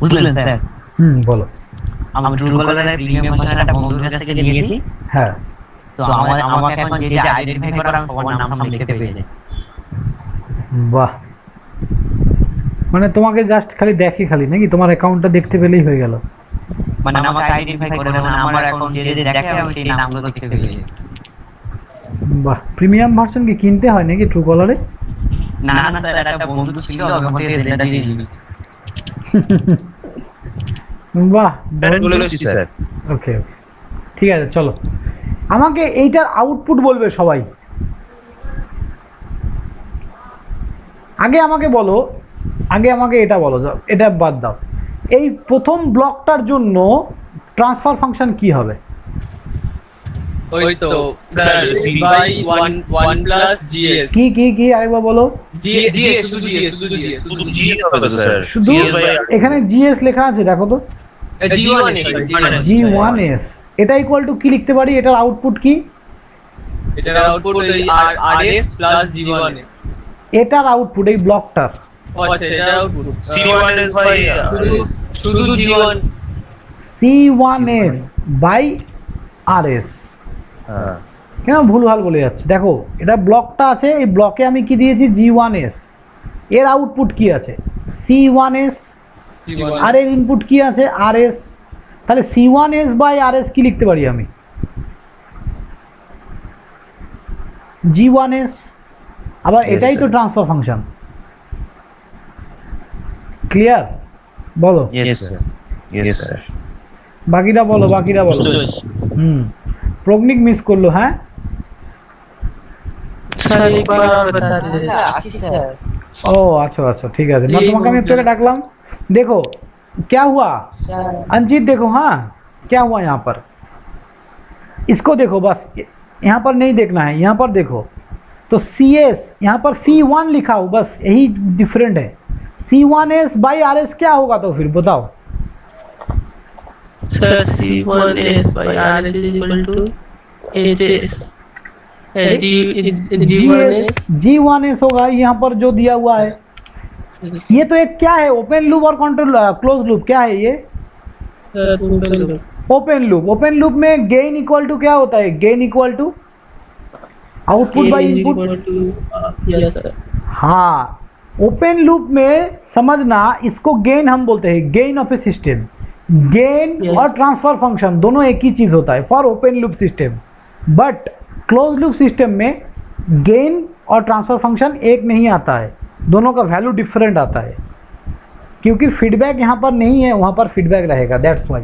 বুঝলেন স্যার? হুম বলো। আমি ট্রু কলারের প্রিমিয়াম ভার্সনটা বন্ধুর কাছ থেকে নিয়েছি। হ্যাঁ তো আমাকে এখন যে যে আইডেন্টিফাই করা সবার নাম লিখতে পেয়ে যায়। বাহ, মানে তোমাকে জাস্ট খালি দেখি খালি নাকি, তোমার অ্যাকাউন্টটা দেখতে পেলেই হয়ে গেল। মানে আমাকে আইডেন্টিফাই করে, মানে আমার এখন যে যে দেখে আমি সেই নামগুলো দেখতে পেয়ে যাই। বাহ, প্রিমিয়াম ভার্সন কি কিনতে হয় নাকি ট্রু কলারে? না না স্যার, একটা বন্ধু ছিল আমার থেকে যেটা দিয়ে দিয়েছে। বাহ, স্যার বলে গেছি স্যার। ওকে ওকে, ঠিক আছে চলো। আমাকে এইটার আউটপুট বলবে সবাই। আগে আমাকে বলো, আগে আমাকে এটা বলো, এটা বাদ দাও। এই প্রথম ব্লকটার জন্য ট্রান্সফার ফাংশন কি হবে? ওই তো স্যার c/1 প্লাস gs কি কি কি আরেকবার বলো। gs শুধু gs শুধু জি হবে তো স্যার। শুধু CS by R। এখানে জিএস লেখা আছে, দেখো তো, g1s G1s। এটা ইকুয়াল টু কি লিখতে পারি? এটার আউটপুট কি? এটার আউটপুট ওই rs প্লাস g1s। এটার আউটপুট এই ব্লকটার আচ্ছা এটার আউটপুট C1 is by শুধু g1 C1s বাই RS। হ্যাঁ কেন ভুলভাল বলে যাচ্ছে? দেখো এটা ব্লকটা আছে, এই ব্লকে আমি কি দিয়েছি? G1s। এর আউটপুট কি আছে? C1s। আর এর ইনপুট কি আছে? RS। তাহলে C1s বাই RS কি লিখতে পারি আমি? G1s। আবার Yes, এটাই তো sir. Transfer function. ক্লিয়ার? বলো। yes sir yes sir। বাকিটা বলো, বাকিটা বলো। বুঝতে পেরেছি। হুম, প্রজ্ঞিক মিস করলো। হ্যাঁ আছি স্যার। ओ अच्छा अच्छा ठीक है। मैं तुम्हारा मैं पहले डाकलाम। देखो क्या हुआ अंजित, देखो हाँ क्या हुआ यहाँ पर, इसको देखो बस, यहाँ पर नहीं देखना है, यहाँ पर देखो तो CS यहाँ पर C1 लिखा हो, बस यही डिफरेंट है। C1s बाई RS क्या होगा तो फिर बताओ? Sir, C1s by RS is equal to HS. G1s होगा यहाँ पर जो दिया हुआ है। ये तो एक क्या है? ओपन लूप और कंट्रोल क्लोज लूप, क्या है ये? Open loop. ओपन लूप में गेन इक्वल टू क्या होता है? Gain equal to output by input. Yes, sir. हाँ, ओपन लूप में समझना, इसको गेन हम बोलते हैं, gain of a system. Gain Yes. और ट्रांसफर फंक्शन दोनों एक ही चीज होता है for open loop system. But close loop system में गेन और ट्रांसफर फंक्शन एक नहीं आता है, दोनों का वैल्यू डिफरेंट आता है, क्योंकि फीडबैक यहाँ पर नहीं है, वहाँ पर फीडबैक रहेगा, दैट्स वाई।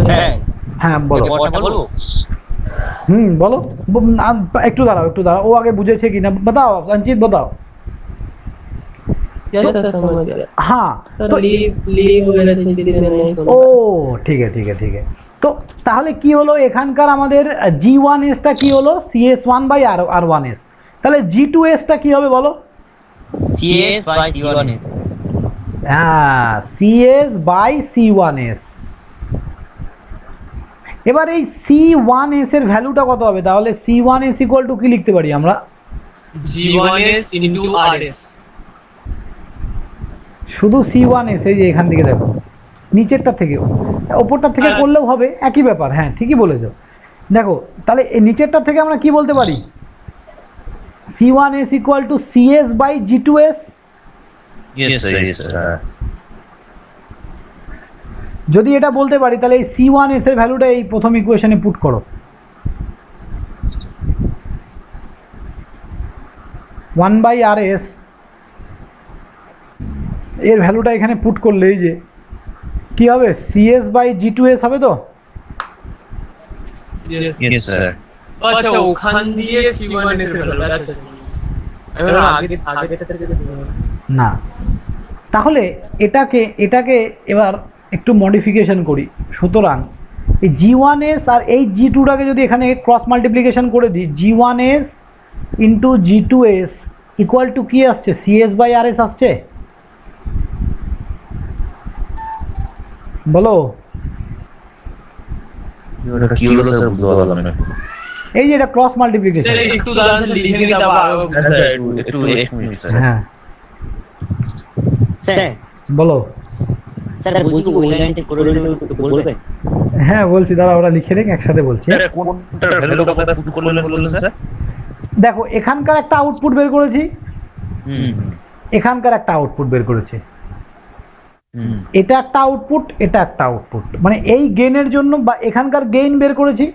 স্যার हाँ बोलो। কথা বলবো? बोलो একটু দাঁড়াও ও আগে বুঝেছে কিনা बताओ संचित बताओ। यस सर समझ गया हाँ सर लीव वगैरह चीजें नहीं सुन ও ঠিক আছে তো তাহলে কি হলো এখানকার আমাদের G1s টা কি হলো CS1/R1s, তাহলে G2s টা কি হবে বলো? CS/C1s হ্যাঁ CS/C1s। এবার এই C1s এর ভ্যালুটা কত হবে? তাহলে C1s ইকুয়াল টু কি লিখতে পারি আমরা? G1s into RS শুধু C1s, এই যে এখান থেকে দেখো নিচেরটা থেকে ওপরটা থেকে করলেও হবে, একই ব্যাপার। হ্যাঁ ঠিকই বলেছো। দেখো তাহলে এই নিচেরটা থেকে আমরা কি বলতে পারি? C1s equal to CS/G2s। Yes sir. যদি এটা বলতে পারি তাহলে এই C1s এর ভ্যালুটা এই প্রথম ইকুয়েশনে পুট করো। 1/RS এর ভ্যালুটা এখানে পুট করলে এই যে কি হবে? CS/G2s হবে তো? Yes sir. আচ্ছা ওখান দিয়ে C1s এর ভ্যালু আচ্ছা আমরা আগে থেকে না, তাহলে এটাকে এবার একটু মডিফিকেশন করি। সুতরাং এই G1s আর এই G2টাকে যদি এখানে ক্রস মাল্টিপ্লিকেশন করে দিই, G1s into G2s equal to কি আসছে? CS/RS আসছে। বলো ওটা কি হলো স্যার বুঝতে পারলাম না। এই যে এটা ক্রস মাল্টিপ্লিকেশন। স্যার একটু দাঁড়ান স্যার লিখে নিতে পারবো স্যার একটু এক মিনিট স্যার। হ্যাঁ স্যার বলো। স্যার বলছি ওই লাইনটা করে দিলে একটু বলবেন? হ্যাঁ বলছি, দাঁড়া ওরা লিখে রেখে একসাথে বলছি। স্যার কোনটার ভ্যালু কত পুট করলেন বললেন স্যার? দেখো এখানকার একটা আউটপুট বের করেছি, এখানকার একটা আউটপুট বের করেছি, এটা একটা আউটপুট, এটা একটা আউটপুট, মানে এই গেইনের জন্য বা এখানকার গেইন বের করেছি।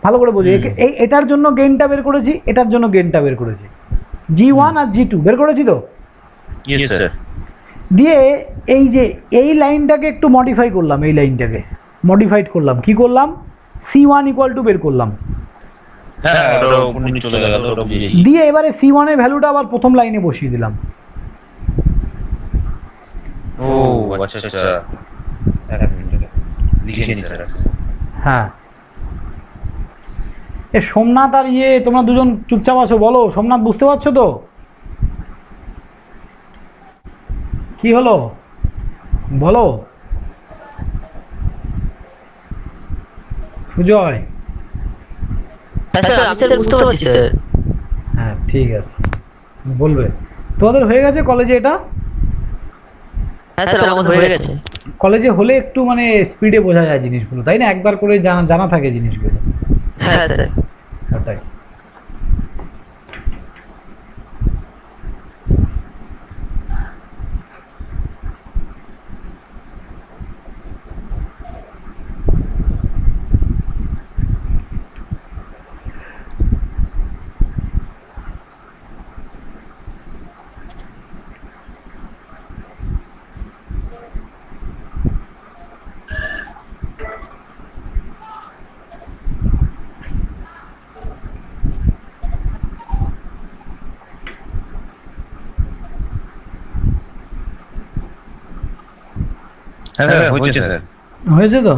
ভালো করে বুঝি, এই এটার জন্য গেইনটা বের করেছি, এটার জন্য গেইনটা বের করেছি। G1 আর G2 বের করেছি তো? Yes sir. দিয়ে এই যে এই লাইনটাকে একটু মডিফাই করলাম, এই লাইনটাকে মডিফাইড করলাম, কি করলাম? C1 ইকুয়াল টু বের করলাম। হ্যাঁ ওটা উপরে চলে গেল ওটা বুঝেই। দিয়ে এবারে C1 এর ভ্যালুটা আবার প্রথম লাইনে বসিয়ে দিলাম। ও আচ্ছা আচ্ছা। এক মিনিট লিখে নিন স্যার। হ্যাঁ এ সোমনাথ আর তোমরা দুজন চুপচাপ আছো, বলো সোমনাথ বুঝতে পারছো তো? কি হলো বলো সুজয়। স্যার আমি স্যার বুঝতে পারছি স্যার। হ্যাঁ ঠিক আছে বলবে। তোমাদের হয়ে গেছে কলেজে এটা? হ্যাঁ স্যার আমাদের হয়ে গেছে। কলেজে হলে একটু মানে স্পিডে বোঝা যায় জিনিসগুলো, তাই না? একবার করে জানা থাকে জিনিসগুলো। হ্যাঁ স্যার। ওটাই। হ্যাঁ স্যার হয়েছে স্যার। হয়েছে তো?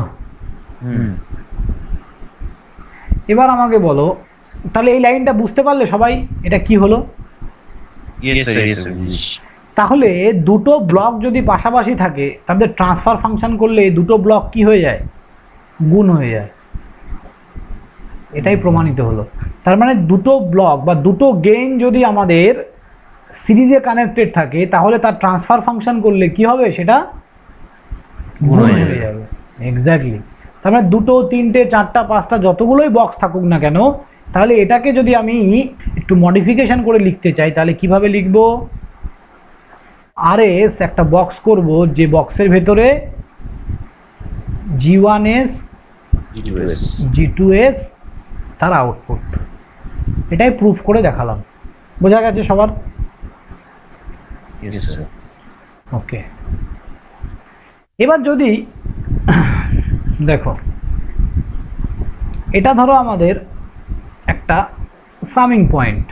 এবার আমাকে বলো, তাহলে এই লাইনটা বুঝতে পারলে সবাই এটা কি হলো? Yes sir yes sir. তাহলে দুটো ব্লক যদি পাশাপাশি থাকে তাদের ট্রান্সফার ফাংশন করলে দুটো ব্লক কি হয়ে যায়? গুণ হয়ে যায়। এটাই প্রমাণিত হলো। তার মানে দুটো ব্লক বা দুটো গেইন যদি আমাদের সিরিজে কানেক্টেড থাকে তাহলে তার ট্রান্সফার ফাংশন করলে কি হবে? সেটা গুণ হয়ে যাবে। এক্স্যাক্টলি। তার মানে দুটো, তিনটে, চারটা, পাঁচটা যতগুলোই বক্স থাকুক না কেন, তাহলে এটাকে যদি আমি একটু মডিফিকেশন করে লিখতে চাই তাহলে কিভাবে লিখবো? RS একটা বক্স করব, যে বক্সের ভেতরে G1s G2s তার আউটপুট। এটাই প্রুফ করে দেখালাম। বোঝা গেছে সবার? Yes sir. ওকে। এবার যদি দেখো এটা ধরো আমাদের একটা সামিং পয়েন্ট।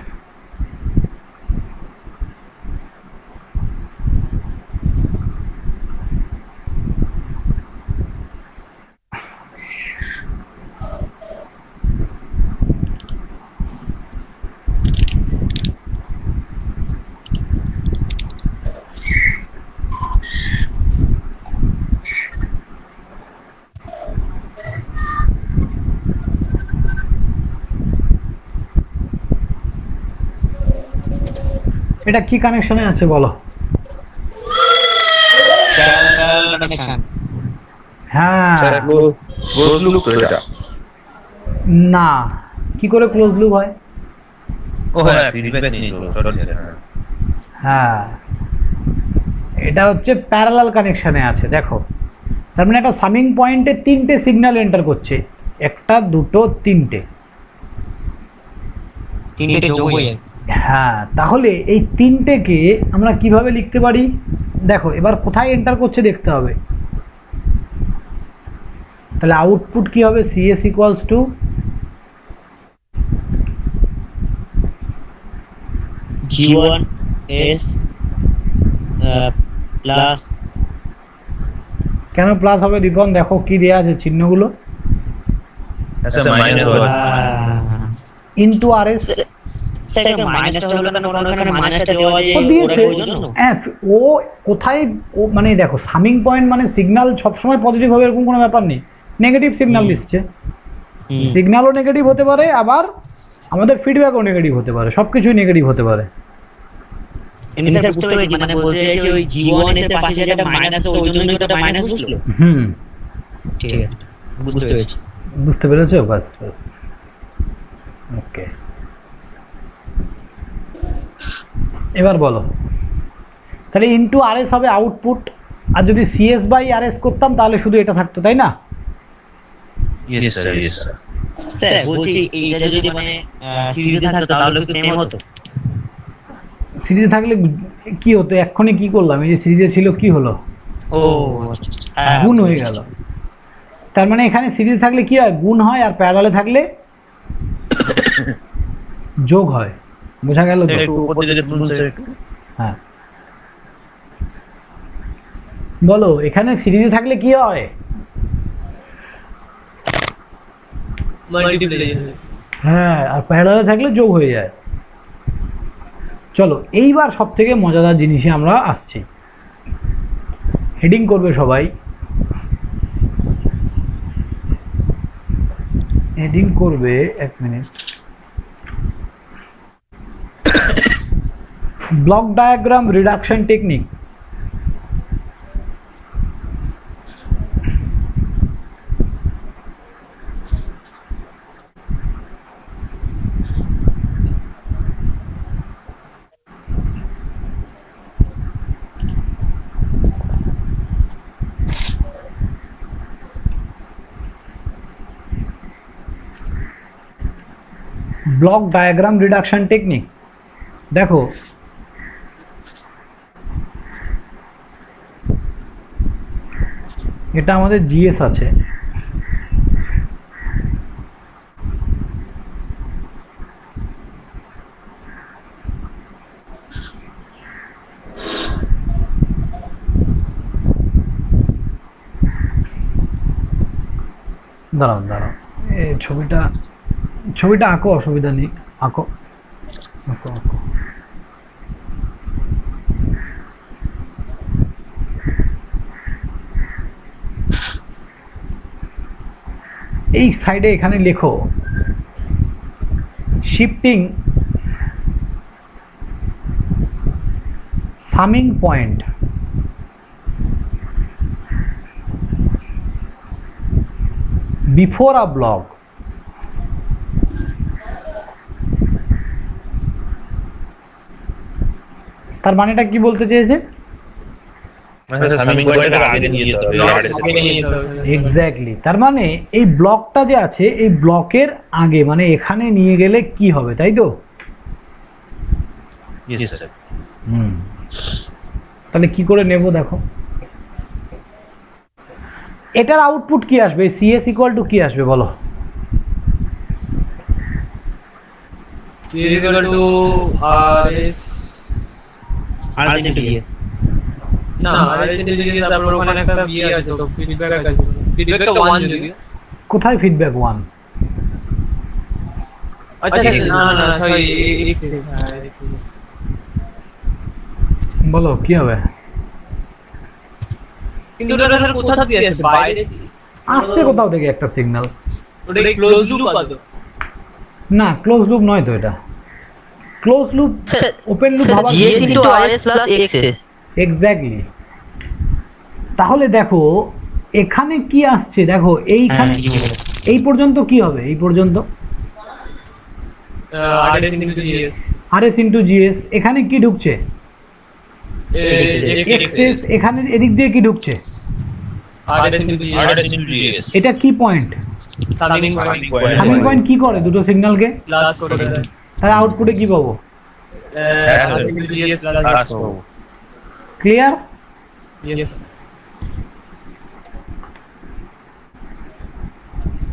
এটা কি কানেকশনে আছে বলো? কানেকশন। হ্যাঁ, ক্লোজ লুপ তো এটা। না, কি করে ক্লোজ লুপ হয়? ও হ্যাঁ, ফিডব্যাক নিয়ে সরি। হ্যাঁ, এটা হচ্ছে প্যারালাল কানেকশনে আছে। দেখো, তার মানে একটা সামিং পয়েন্টে তিনটে সিগন্যাল এন্টার করছে, একটা দুটো তিনটে। তিনটে যোগ হয়ে যায়। হ্যাঁ, তাহলে এই তিনটেকে আমরা কিভাবে লিখতে পারি? দেখো, এবার কোথায় এন্টার করছে দেখতে হবে। তাহলে আউটপুট কি হবে? CS equals to G1 S plus. কেন প্লাস হবে রিপন? দেখো কি দেওয়া আছে চিহ্নগুলো, আচ্ছা মাইনাস হয়। Into RS। স্যার মাইনাসটা হলো কেন? কারণ ওখানে মাইনাসটা দেওয়া আছে ও দিয়েছে। ওর জন্য। হ্যাঁ, ও কোথায়, ও মানে দেখো সামিং পয়েন্ট মানে সিগন্যাল সবসময় পজিটিভ হবে এরকম কোনো ব্যাপার নেই, নেগেটিভ সিগন্যাল দিচ্ছে। সিগন্যালও নেগেটিভ হতে পারে, আবার আমাদের ফিডব্যাকও নেগেটিভ হতে পারে, সবকিছুই নেগেটিভ হতে পারে। স্যার বুঝতে পেরেছি, মানে বলতে চাইছি ওই G1 এর পাশে যেটা মাইনাস আছে ওই জন্যই তো ওটা মাইনাস বসলো। ঠিক আছে, বুঝতে পেরেছি। বুঝতে পেরেছো? বাস, ওকে। এবার বলো, তাহলে ইনটু RS হবে আউটপুট, আর যদি CS বাই RS করতাম তাহলে শুধু এটা থাকতো, তাই না? Yes sir, yes sir. Sir বলছি এইটা যদি মানে সিরিজে থাকতো তাহলে কি সেম হতো? সিরিজে থাকলে কি হতো? এক্ষুনি কি করলাম? এই যে সিরিজে ছিল কি হলো? ও আচ্ছা, গুণ হয়ে গেল। তার মানে এখানে সিরিজ থাকলে কি হয়? গুণ হয়, আর প্যারালালে থাকলে যোগ হয়। বোঝা গেল তো? একটু উপর দিকে তুলুন স্যার একটু। হ্যাঁ, বলো, এখানে সিরিজে থাকলে কি হয়? মাল্টিপ্লাই। হ্যাঁ, আর প্যারালালে থাকলে যোগ হয়ে যায়। চলো, এইবার সব থেকে মজাদার জিনিসে আমরা আসছি। হেডিং করবে সবাই, হেডিং করবে। এক minute. Block diagram reduction technique. Block diagram reduction technique. দেখো, এটা আমাদের GS আছে। দাঁড়াও দাঁড়াও, এই ছবিটা আঁকো, অসুবিধা নেই, আঁকো আঁকো আঁকো। এই সাইডে এখানে লেখো shifting summing point before a block. তার মানেটা কি বলতে চেয়েছে? মানে সামিং পয়েন্টের আগে নিয়ে যেতে হবে RS। এক্স্যাক্টলি, তার মানে এই ব্লকটা যে আছে এই ব্লকের আগে, মানে এখানে নিয়ে গেলে কি হবে, তাই তো? Yes sir. তাহলে কি করে নেব? দেখো, এটার আউটপুট কি আসবে? CS ইকুয়াল টু কি আসবে বলো? C is equal to RS আর ইনটু জিএস না RS into GS তারপর ওখানে একটা ইয়ে আছে তো ফিডব্যাক আছে ফিডব্যাকটা 1 যদি কোথায় ফিডব্যাক 1? আচ্ছা না সরি x বলো কি হবে? কিন্তু ওটা স্যার কোথা থেকে আসছে বাইরে আসছে কোথাও থেকে একটা সিগন্যাল। ওটা ক্লোজ লুপ আছে না ক্লোজ লুপ নয় তো এটা, ক্লোজ লুপ ওপেন লুপ ভাবা। GS into RS plus XS exactly. তাহলে দেখো এখানে কি আসছে, দেখো এইখানে এই পর্যন্ত কি হবে, এই পর্যন্ত RS into GS RS into GS। এখানে কি ঢুকছে? এক্সএস। এখানে এদিক দিয়ে কি ঢুকছে? RS into GS এটা কি পয়েন্ট? সামিং সামিং পয়েন্ট কি করে দুটো সিগন্যালকে? প্লাস করে দেয় তাহলে আউটপুটে কি পাবো? RS into GS plus clear? yes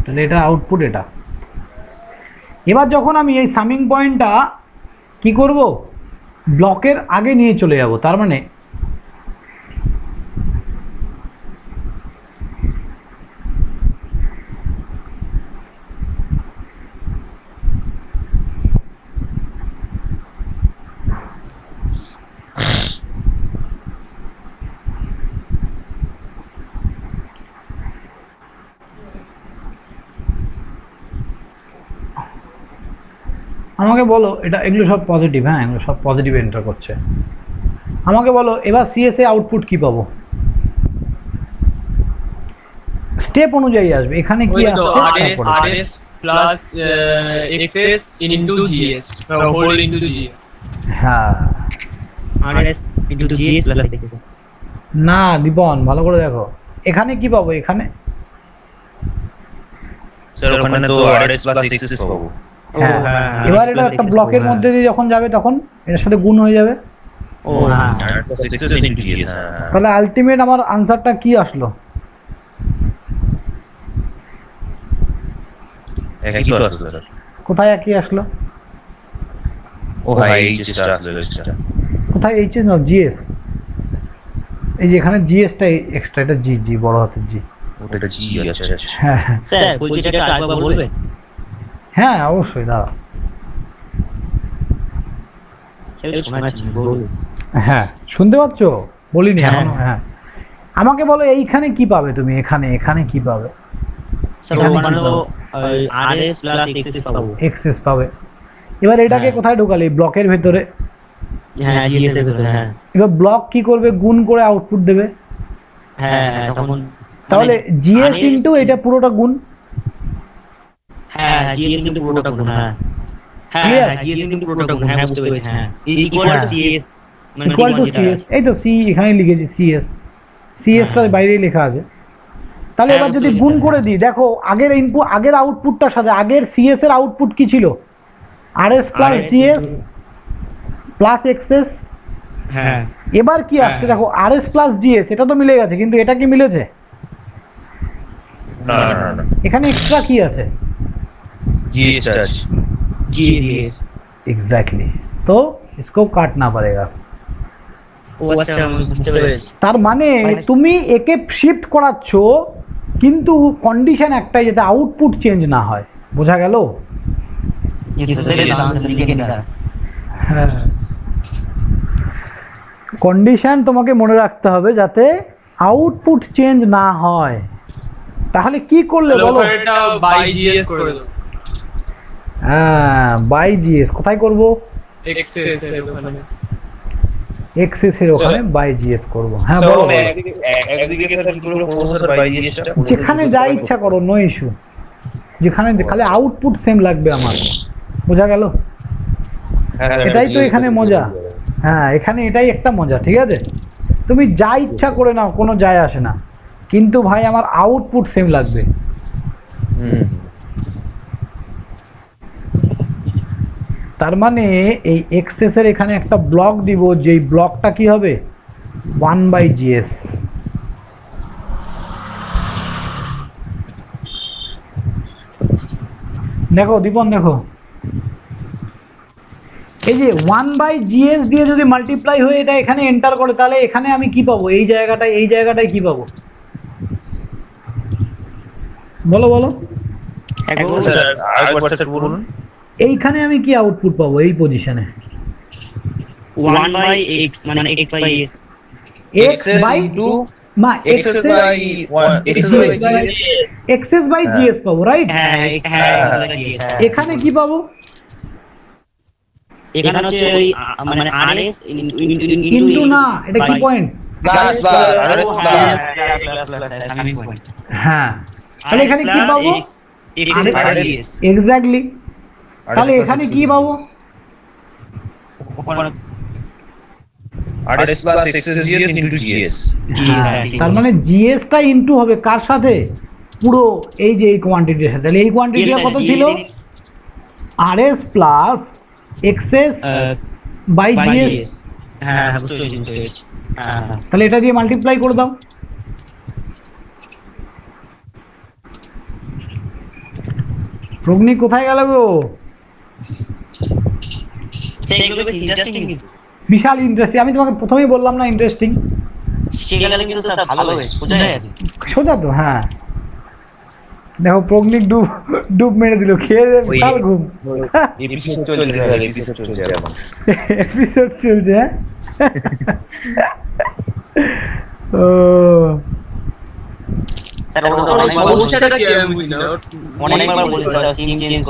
তাহলে এটা আউটপুট এটা। এবার যখন আমি এই সামিং পয়েন্টটা কি করব, ব্লকের আগে নিয়ে চলে যাব, তার মানে আমাকে বলো, এটা এগুলো সব পজিটিভ, হ্যাঁ এগুলো সব পজিটিভ এন্টার করছে। আমাকে বলো এবার সিএস এ আউটপুট কি পাবো? স্টেপ অনুযায়ী আসবে। এখানে কি ওই তো আসছে? RS plus XS into GS whole into GS হ্যাঁ RS into GS plus XS না দীপন ভালো করে দেখো, এখানে কি পাবো? এখানে স্যার ওখানে তো RS plus XS পাবো। হ্যাঁ হ্যাঁ, এবার RS এটা plus একটা XS ব্লকের পাবো, মধ্যে দিয়ে যখন যাবে তখন এর সাথে গুণ হয়ে যাবে। ও হ্যাঁ RS plus XS into GS তাহলে আলটিমেট আমার আনসারটা কি আসলো? একই তো আসলো স্যার। কোথায় একই আসলো? ও ভাই এই চেষ্টা আসলো এক্সট্রা। কোথায় এইচএস না জিএস? এই যে এখানে জিএসটা এক্সট্রা, এটা জি জি বড় হাতের জি। ওটা জি আচ্ছা আচ্ছা। হ্যাঁ হ্যাঁ স্যার বলছি এটা আরেকবার বলবেন? হ্যাঁ অবশ্যই দাঁড়া। সেটা শোনাচ্ছি বলুন। হ্যাঁ শুনতে পাচ্ছ? বলিনি হ্যাঁ। এখনো। হ্যাঁ আমাকে বলো এইখানে কি পাবে তুমি? এখানে এখানে কি পাবে? স্যার ওখানে তো RS plus XS পাবো। এক্সেস পাবে। এবার এটাকে হ্যাঁ। কোথায় ঢোকালে? ব্লকের ভেতরে। হ্যাঁ GS এর ভিতরে হ্যাঁ এবার ব্লক কি করবে? গুণ করে আউটপুট দেবে। হ্যাঁ তখন তাহলে জিএস RS ইনটু এটা পুরোটা গুণ। হ্যাঁ GS into পুরোটা গুণ হ্যাঁ হ্যাঁ Clear? হ্যাঁ GS into পুরোটা গুণ হ্যাঁ বুঝতে পেরেছি হ্যাঁ ইকুয়াল টু CS মানে ইকুয়াল টু যেটা সিএস। আছে। এই তো সি এখানে লিখেছি সিএস, সিএসটা বাইরেই লেখা আছে। তাহলে হ্যাঁ, এবার বুঝতে যদি পেরেছি, গুণ হ্যাঁ। করে দিই, দেখো আগের ইনপুট আগের আউটপুটটার সাথে আগের সিএস এর আউটপুট কি ছিল? RS plus RS CS into- plus XS. হ্যাঁ এবার কি আসছে দেখো, আরএস প্লাস জিএস, এটা তো মিলে গেছে, কিন্তু এটা কি মিলেছে? না না না এখানে এক্সট্রা কি আছে? GS touch. GS एग्जैक्टली, तो इसको काटना पड़ेगा। ও আচ্ছা আমি বুঝতে পেরেছি তার মানে তুমি একে শিফট করাচ্ছ, কিন্তু কন্ডিশন একটাই, যাতে আউটপুট চেঞ্জ না হয়। বোঝা গেল? হ্যাঁ কন্ডিশন তোমাকে মনে রাখতে হবে যাতে আউটপুট চেঞ্জ না হয়। তাহলে কি করলে বলো? এটা বাই GS করে দাও হ্যাঁ বাই জিএস। কোথায় করব? XS এর ওখানে এক্সএস এর ওখানে বাই জিএস করব। হ্যাঁ বলো বলো। একদিকে স্যার পুরো প্রসেসর বাই GS টা যেখানে যা ইচ্ছা করো, নো ইস্যু। যেখানে খালি আউটপুট সেম লাগবে আমার। বোঝা গেল? এটাই তো এখানে মজা। হ্যাঁ এখানে এটাই একটা মজা, ঠিক আছে? তুমি যা ইচ্ছা করে নাও, কোনো যায় আসে না, কিন্তু ভাই আমার আউটপুট সেম লাগবে। তার মানে এই এক্সএস এর এখানে একটা ব্লক দিব, যেই ব্লকটা কি হবে? 1/GS। দেখো দীপন দেখো, এই যে 1/GS দিয়ে যদি মাল্টিপ্লাই হয়ে এটা এখানে এন্টার করে, তাহলে এখানে আমি কি পাবো? এই জায়গাটায় কি পাবো? বলো বলো। স্যার আরেকবার স্যার বলুন। এইখানে আমি কি আউটপুট পাবো এই পজিশনে? 1/x মানে x by s x by মা excess by 1 excess by GS excess by GS পাবো, রাইট? হ্যাঁ এখানে কি পাবো? এখানে হচ্ছে ওই মানে rs ইনটু না, এটা কি point? Plus RS summing point. হ্যাঁ, তাহলে এখানে কি পাবো? এক্স্যাক্টলি। তাহলে এখানে কি পাবো? RS plus excess GS into GS তার মানে GS টা ইনটু হবে কার সাথে? পুরো এই যে এই কোয়ান্টিটির সাথে। তাহলে এই কোয়ান্টিটিটা কত ছিল? RS plus XS by GS। হ্যাঁ বুঝতে পেরেছি। তাহলে এটা দিয়ে মাল্টিপ্লাই করে দাও। প্রজ্ঞি কোথায় গেল গো? সেগুলো বেশ ইন্টারেস্টিং কিন্তু। বিশাল ইন্টারেস্টিং। আমি তোমাকে প্রথমেই বললাম না ইন্টারেস্টিং। সেগুলো কিন্তু স্যার ভালো হয়েছে, বোঝা যায়। সোজা তো, হ্যাঁ। দেখো প্রজ্ঞি ডুব মেরে দিল, খেয়ে বিশাল ঘুম। এপিসোড চলছে স্যার, এপিসোড চলছে এখন। এপিসোড চলছে, হ্যাঁ। ও স্যার সমস্যাটা কি আমি বুঝি না। অনেকবার বলেছি স্যার সিম চেঞ্জ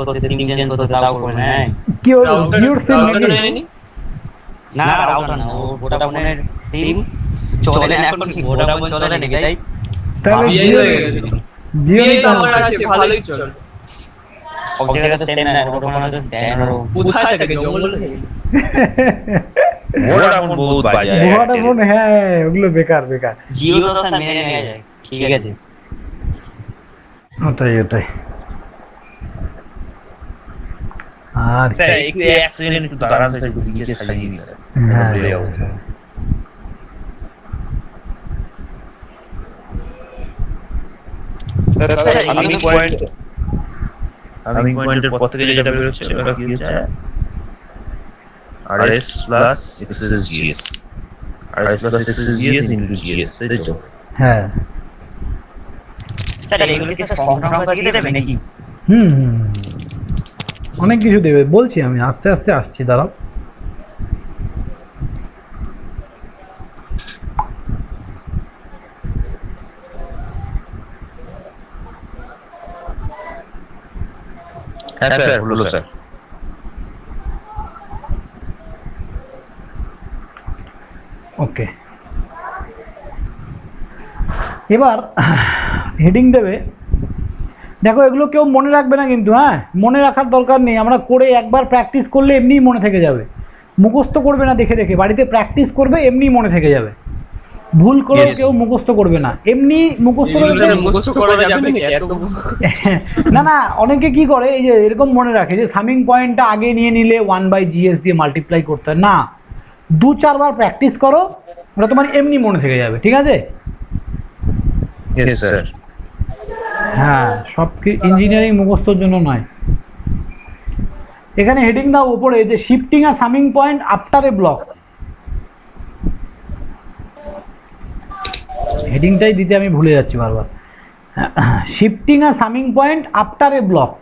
করতে দাও করে না। কি হলো? জিওর সিম নাকি? না রাউটার না, ও ভোডাফোনের সিম চলে না এখন, ভোডাফোন চলে না এটাই। তাহলে জিও তো আমার আছে, ভালোই চলে। সব জায়গাতে সেম না, ভোডাফোন তো দেন। কোথায় থাকে জঙ্গলে? ভোডাফোন বহুত বাজে। ভোডাফোন, হ্যাঁ, ওগুলো বেকার। জিও তো স্যার মেনে নেওয়া যায়, ঠিক আছে। ওটাই। আর স্যার একটু এক সেকেন্ড একটু দাঁড়ান স্যার, একটু দিকে সাজিয়ে দিন স্যার। হ্যাঁ। স্যার আমি পয়েন্টের পর থেকে যেটা বেরোচ্ছে ওটা কি হচ্ছে? RS plus excess GS RS plus excess GS into GS, তাই তো? হ্যাঁ, স্যার এগুলো কি স্যার সংখ্যা দিয়ে দেবে নাকি? অনেক কিছু দেবে বলছি আমি, আস্তে আস্তে আসছি, দাঁড়াও। হ্যাঁ স্যার, হলো স্যার। ওকে, এবার হেডিং দেবে। দেখো এগুলো কেউ মনে রাখবে না কিন্তু, হ্যাঁ, মনে রাখার দরকার নেই। আমরা করে একবার প্র্যাকটিস করলে এমনিই মনে থেকে যাবে। মুখস্থ করবে না দেখে দেখে, বাড়িতে প্র্যাকটিস করবে, এমনিই মনে থেকে যাবে। ভুল করে কেউ মুখস্থ করবে না, এমনি মুখস্থ করা যাবে নাকি এত? না, অনেকে কি করে, এই যে এরকম মনে রাখে যে সামিং পয়েন্টটা আগে নিয়ে নিলে 1/GS দিয়ে মাল্টিপ্লাই করতে হয় না। 2-4 বার প্র্যাকটিস করো, ওটা তোমার এমনি মনে থেকে যাবে, ঠিক আছে? Yes sir. হ্যাঁ, সব ইঞ্জিনিয়ারিং মুখস্থর জন্য নয়। এখানে হেডিং দাও উপরে যে shifting a summing point after a block. হেডিংটাই দিতে আমি ভুলে যাচ্ছি বারবার। Shifting a summing point after a block.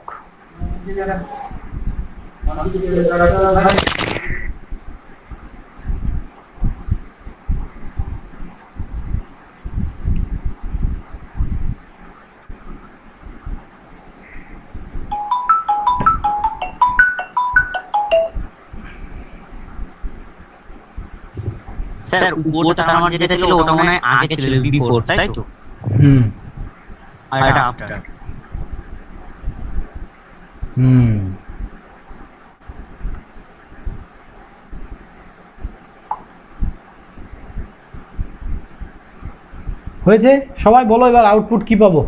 Sir উপরটা আমার যেটা ছিল ওটা মনে হয় আগে ছিল, বিফোর, তাই তো? আর এটা আফটার। হয়েছে? সবাই বলো এবার আউটপুট কি পাবো?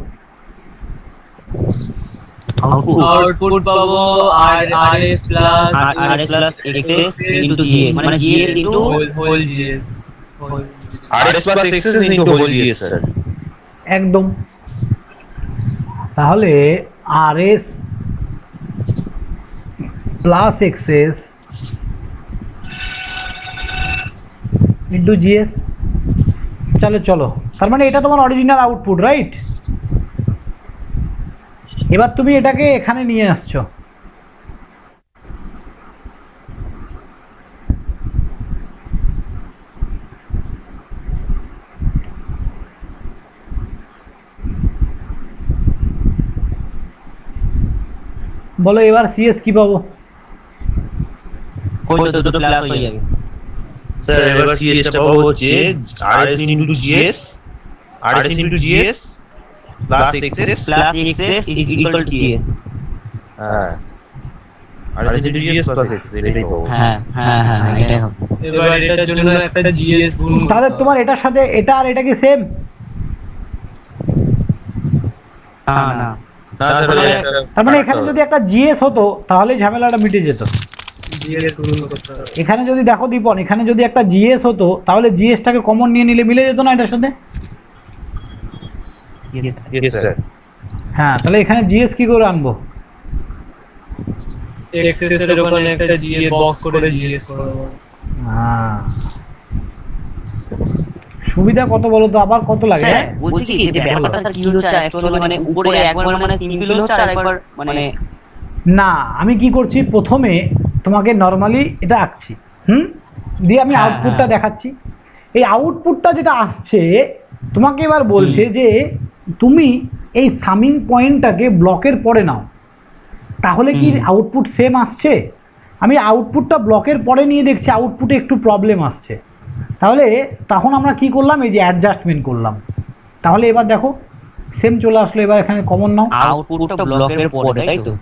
আউটপুট পাবো RS plus XS into GS মানে GS into whole GS RS plus excess into whole GS sir. একদম। তাহলে RS plus XS into GS. চলো চলো, তার মানে এটা তোমার অরিজিনাল আউটপুট, রাইট? এবার তুমি এটাকে এখানে নিয়ে আসছো। বলো এবার সিএস কি পাবো? ওই তো দুটো প্লাস হয়ে যাবে। স্যার এবার সিএস টা পাবো হচ্ছে RS into GS, RS into GS plus XS. Plus XS is equal to GS. হ্যাঁ, RS into GS plus XS এটাই পাবো। হ্যাঁ হ্যাঁ হ্যাঁ এটাই হবে। এবার এটার জন্য একটা জিএস গুণ করতে তাহলে হবে। তোমার এটার সাথে এটা আর এটা কি সেম? না না না স্যার, তার মানে এখানে যদি একটা জিএস হতো তাহলে ঝামেলাটা মিটে যেত। জিএস গুণ করতে হবে। এখানে যদি দেখো দীপন, এখানে যদি একটা জিএস হতো তাহলে জিএসটাকে কমন নিয়ে নিলে মিলে যেত না এটার সাথে? Yes yes sir. হ্যাঁ, তাহলে এখানে জিএস কি করে আনবো? এক্সএস এর ওখানে একটা জিএস বক্স করে জিএস করব। হ্যাঁ, সুবিধা কত বলো তো, আবার কত লাগে? স্যার বলছি কি যে ব্যাপারটা স্যার কি হচ্ছে অ্যাকচুয়ালি মানে উপরে একবার মানে সিম্পল হচ্ছে আর একবার মানে না, আমি কি করছি, প্রথমে তোমাকে নর্মালি এটা আঁকছি, দিয়ে আমি হ্যাঁ, আউটপুটটা হ্যাঁ। দেখাচ্ছি। এই আউটপুটটা যেটা আসছে তোমাকে এবার বলছে যে তুমি এই সামিং পয়েন্টটাকে ব্লকের পরে নাও, তাহলে কি আউটপুট সেম আসছে? আমি আউটপুটটা ব্লকের পরে নিয়ে দেখছি আউটপুটে একটু প্রবলেম আসছে। তাহলে তখন আমরা কি করলাম, এই যে অ্যাডজাস্টমেন্ট করলাম। তাহলে এবার দেখো সেম চলে আসলো। এবার এখানে কমন নাও। আউটপুটটা ব্লকের পরে তাই তো?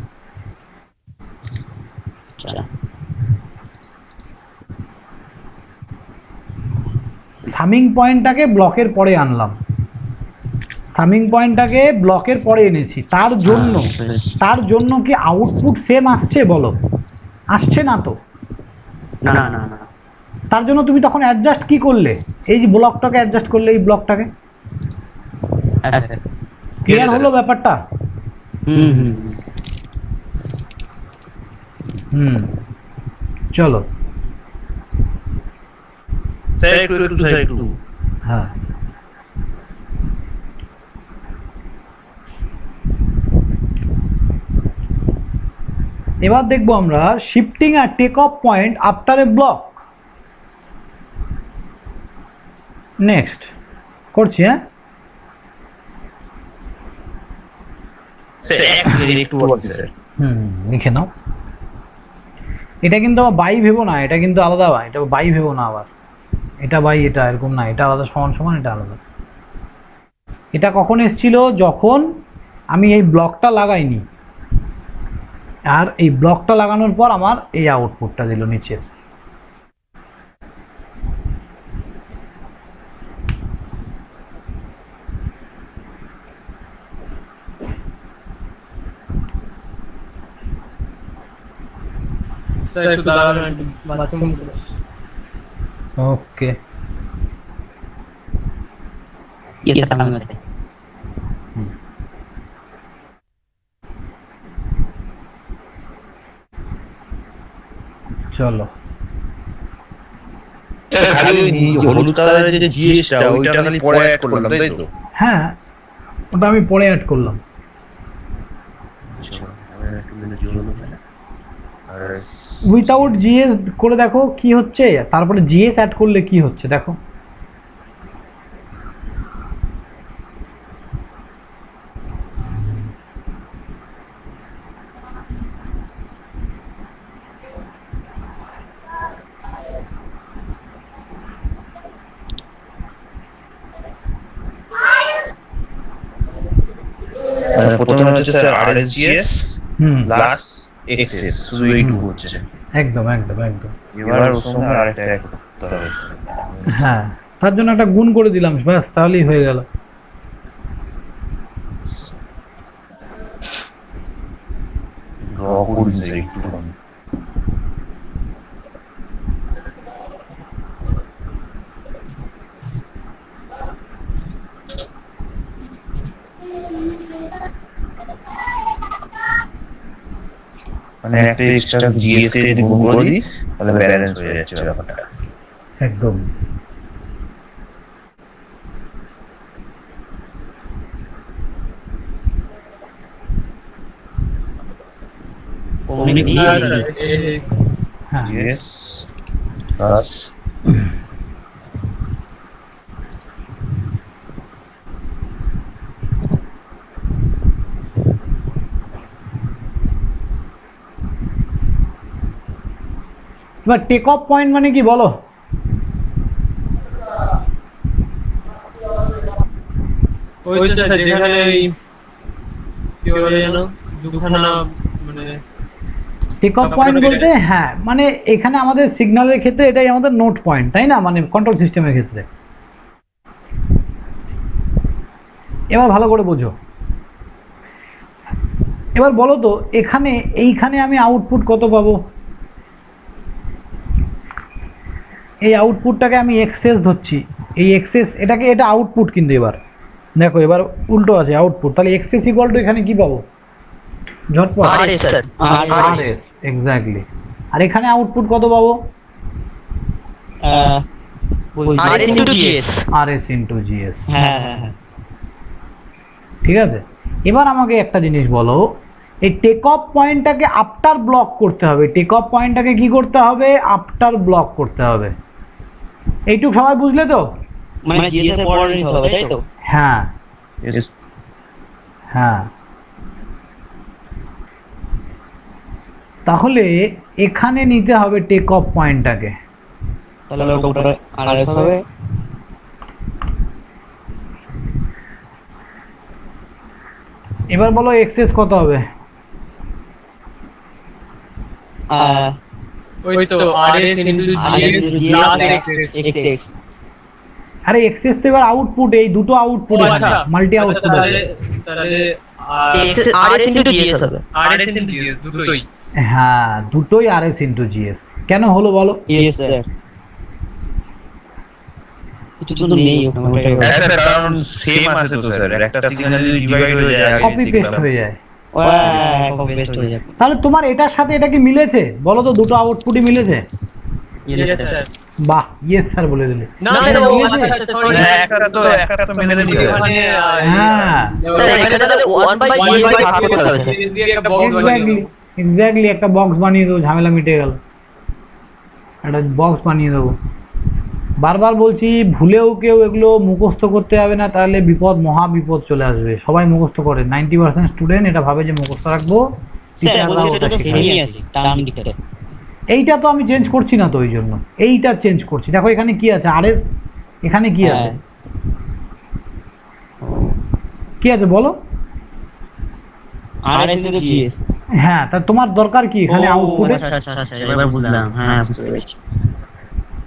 আচ্ছা সামিং পয়েন্টটাকে ব্লকের পরে আনলাম, সামিং পয়েন্টটাকে ব্লকের পরে এনেছি। তার জন্য কি আউটপুট সেম আসছে বলো? আসছে না তো। না না না তার জন্য তুমি তখন অ্যাডজাস্ট কি করলে? এই যে ব্লকটাকে অ্যাডজাস্ট করলে, এই ব্লকটাকে। আচ্ছা ক্লিয়ার হলো ব্যাপারটা? হুম হুম চলো। স্যার একটু স্যার একটু। হ্যাঁ, এবার দেখবো আমরা শিফটিং আর take off point after a block. Next করছি। হ্যাঁ, স্যার এক মিনিট একটু বলছি স্যার। লিখে নাও। এটা কিন্তু আবার বাই ভেবো না, এটা কিন্তু আলাদা। এটা বাই ভেবো না আবার, এটা বাই এটা এরকম না, এটা আলাদা, সমান সমান, এটা আলাদা। এটা কখন এসেছিল? যখন আমি এই ব্লকটা লাগাইনি, আর এই ব্লকটা লাগানোর পর আমার এই আউটপুটটা দিল নিচে। স্যার একটু দাঁড়াবেন, একটু বাথরুম করে। ওকে, ইয়েস স্যার আমি বলতে চলো। স্যার খালি ওই হলুদ কালারের যে জিএসটা ওইটা খালি পরে অ্যাড করলাম তাই তো? হ্যাঁ, ওটা আমি পরে অ্যাড করলাম। উইথাউট জিএস করে দেখো কি হচ্ছে, তারপরে জিএস অ্যাড করলে কি হচ্ছে দেখো। প্রথমে হচ্ছে স্যার আরএসজিএস প্লাস এক্সএস, শুধু এইটুকু হচ্ছে। একদম একদম একদম। এবার ওর সঙ্গে আরেকটা অ্যাড করতে হবে। হ্যাঁ, তার জন্য একটা গুণ করে দিলাম, ব্যাস তাহলেই হয়ে গেল। ড্র করি স্যার একটু। মানে একটা এক্সট্রা জিএস কে যদি গুণ করে দিই তাহলে ব্যালেন্স হয়ে যাচ্ছে ব্যাপারটা। একদম। কমিউনিটি হ্যাঁ জিএস প্লাস এবার টেক অফ পয়েন্ট মানে কি বলো? ওই তো স্যার যেখানে ওই কি বলে যেন দুখানা মানে টেক অফ পয়েন্ট বলতে হ্যাঁ মানে এখানে আমাদের সিগন্যালের ক্ষেত্রে এটাই আমাদের নোট পয়েন্ট, তাই না? মানে কন্ট্রোল সিস্টেমের ক্ষেত্রে। এবার ভালো করে বোঝো। এবার বলো তো এইখানে আমি আউটপুট কত পাবো? এই আউটপুটটাকে আমি এক্সেস ধরছি, এই এক্সেস এটা আউটপুট, কিন্তু এবার দেখো এবার উল্টো আছে আউটপুট, তাহলে এক্সেস ইকুয়াল টু এখানে কি পাবো ঝটপট? RS sir RS exactly. আর এখানে আউটপুট কত পাবো? RS into GS RS into GS. হ্যাঁ হ্যাঁ হ্যাঁ ঠিক আছে, এবার আমাকে একটা জিনিস বলো, এই টেক অফ পয়েন্টটাকে আফটার ব্লক করতে হবে। টেক অফ পয়েন্টটাকে কি করতে হবে? আফটার ব্লক করতে হবে। এইটুকু সবাই বুঝলে তো? মানে জিএস এর পরে নিতে হবে তাই তো? হ্যাঁ হ্যাঁ। তাহলে এখানে নিতে হবে টেক অফ পয়েন্টটাকে। তাহলে ওটা উপরে আরএস হবে। এবার বলো এক্সেস কত হবে? ওই তো RS into GS plus XS। আরে এক্সেস তো এবার আউটপুট, এই দুটো আউটপুট আচ্ছা মাল্টি আউটপুট আছে। তাহলে RS into GS হবে RS into GS দুটোই। হ্যাঁ দুটোই RS ইন্টু জিএস। কেন হলো বলো? Yes sir. কিছু তো নেই ওটা। হ্যাঁ স্যার, কারণ সেম আছে তো স্যার, একটা সিগন্যাল যদি ডিভাইড হয়ে যায় আগে কপি পেস্ট হয়ে যায়। কপি পেস্ট হয়ে যাবে। তাহলে তোমার এটার সাথে এটা কি মিলেছে বলো তো? দুটো আউটপুটই মিলেছে? Yes sir. বাহ, ইয়েস স্যার বলে দিলে। না স্যার ও আচ্ছা সরি একটা তো মেনে নিতে হবে। মানে হ্যাঁ স্যার এখানে তাহলে 1/GS ভাগ করতে হবে একটা বক্স বানিয়ে এক্স্যাক্টলি একটা বক্স বানিয়ে দেবো, ঝামেলা মিটে গেল। একটা বক্স বানিয়ে দেবো। বারবার বলছি, ভুলেও কেউ এগুলো মুখস্থ করতে হবে না, তাহলে বিপদ, মহা বিপদ চলে আসবে। সবাই মুখস্থ করে, 90% স্টুডেন্ট এটা ভাবে যে মুখস্থ রাখবো। স্যার বলছে এটা তো সেমই আছে টার্ম ডিক্টেটর। এইটা তো আমি চেঞ্জ করছি না তো, ওই জন্য এইটা চেঞ্জ করছি। দেখো এখানে কি আছে? RS। এখানে কি আছে? কি আছে বলো? RS into GS। হ্যাঁ, তা তোমার দরকার কি এখানে আউটপুটে? আচ্ছা আচ্ছা আচ্ছা এবার বুঝলাম। হ্যাঁ বুঝতে পেরেছি।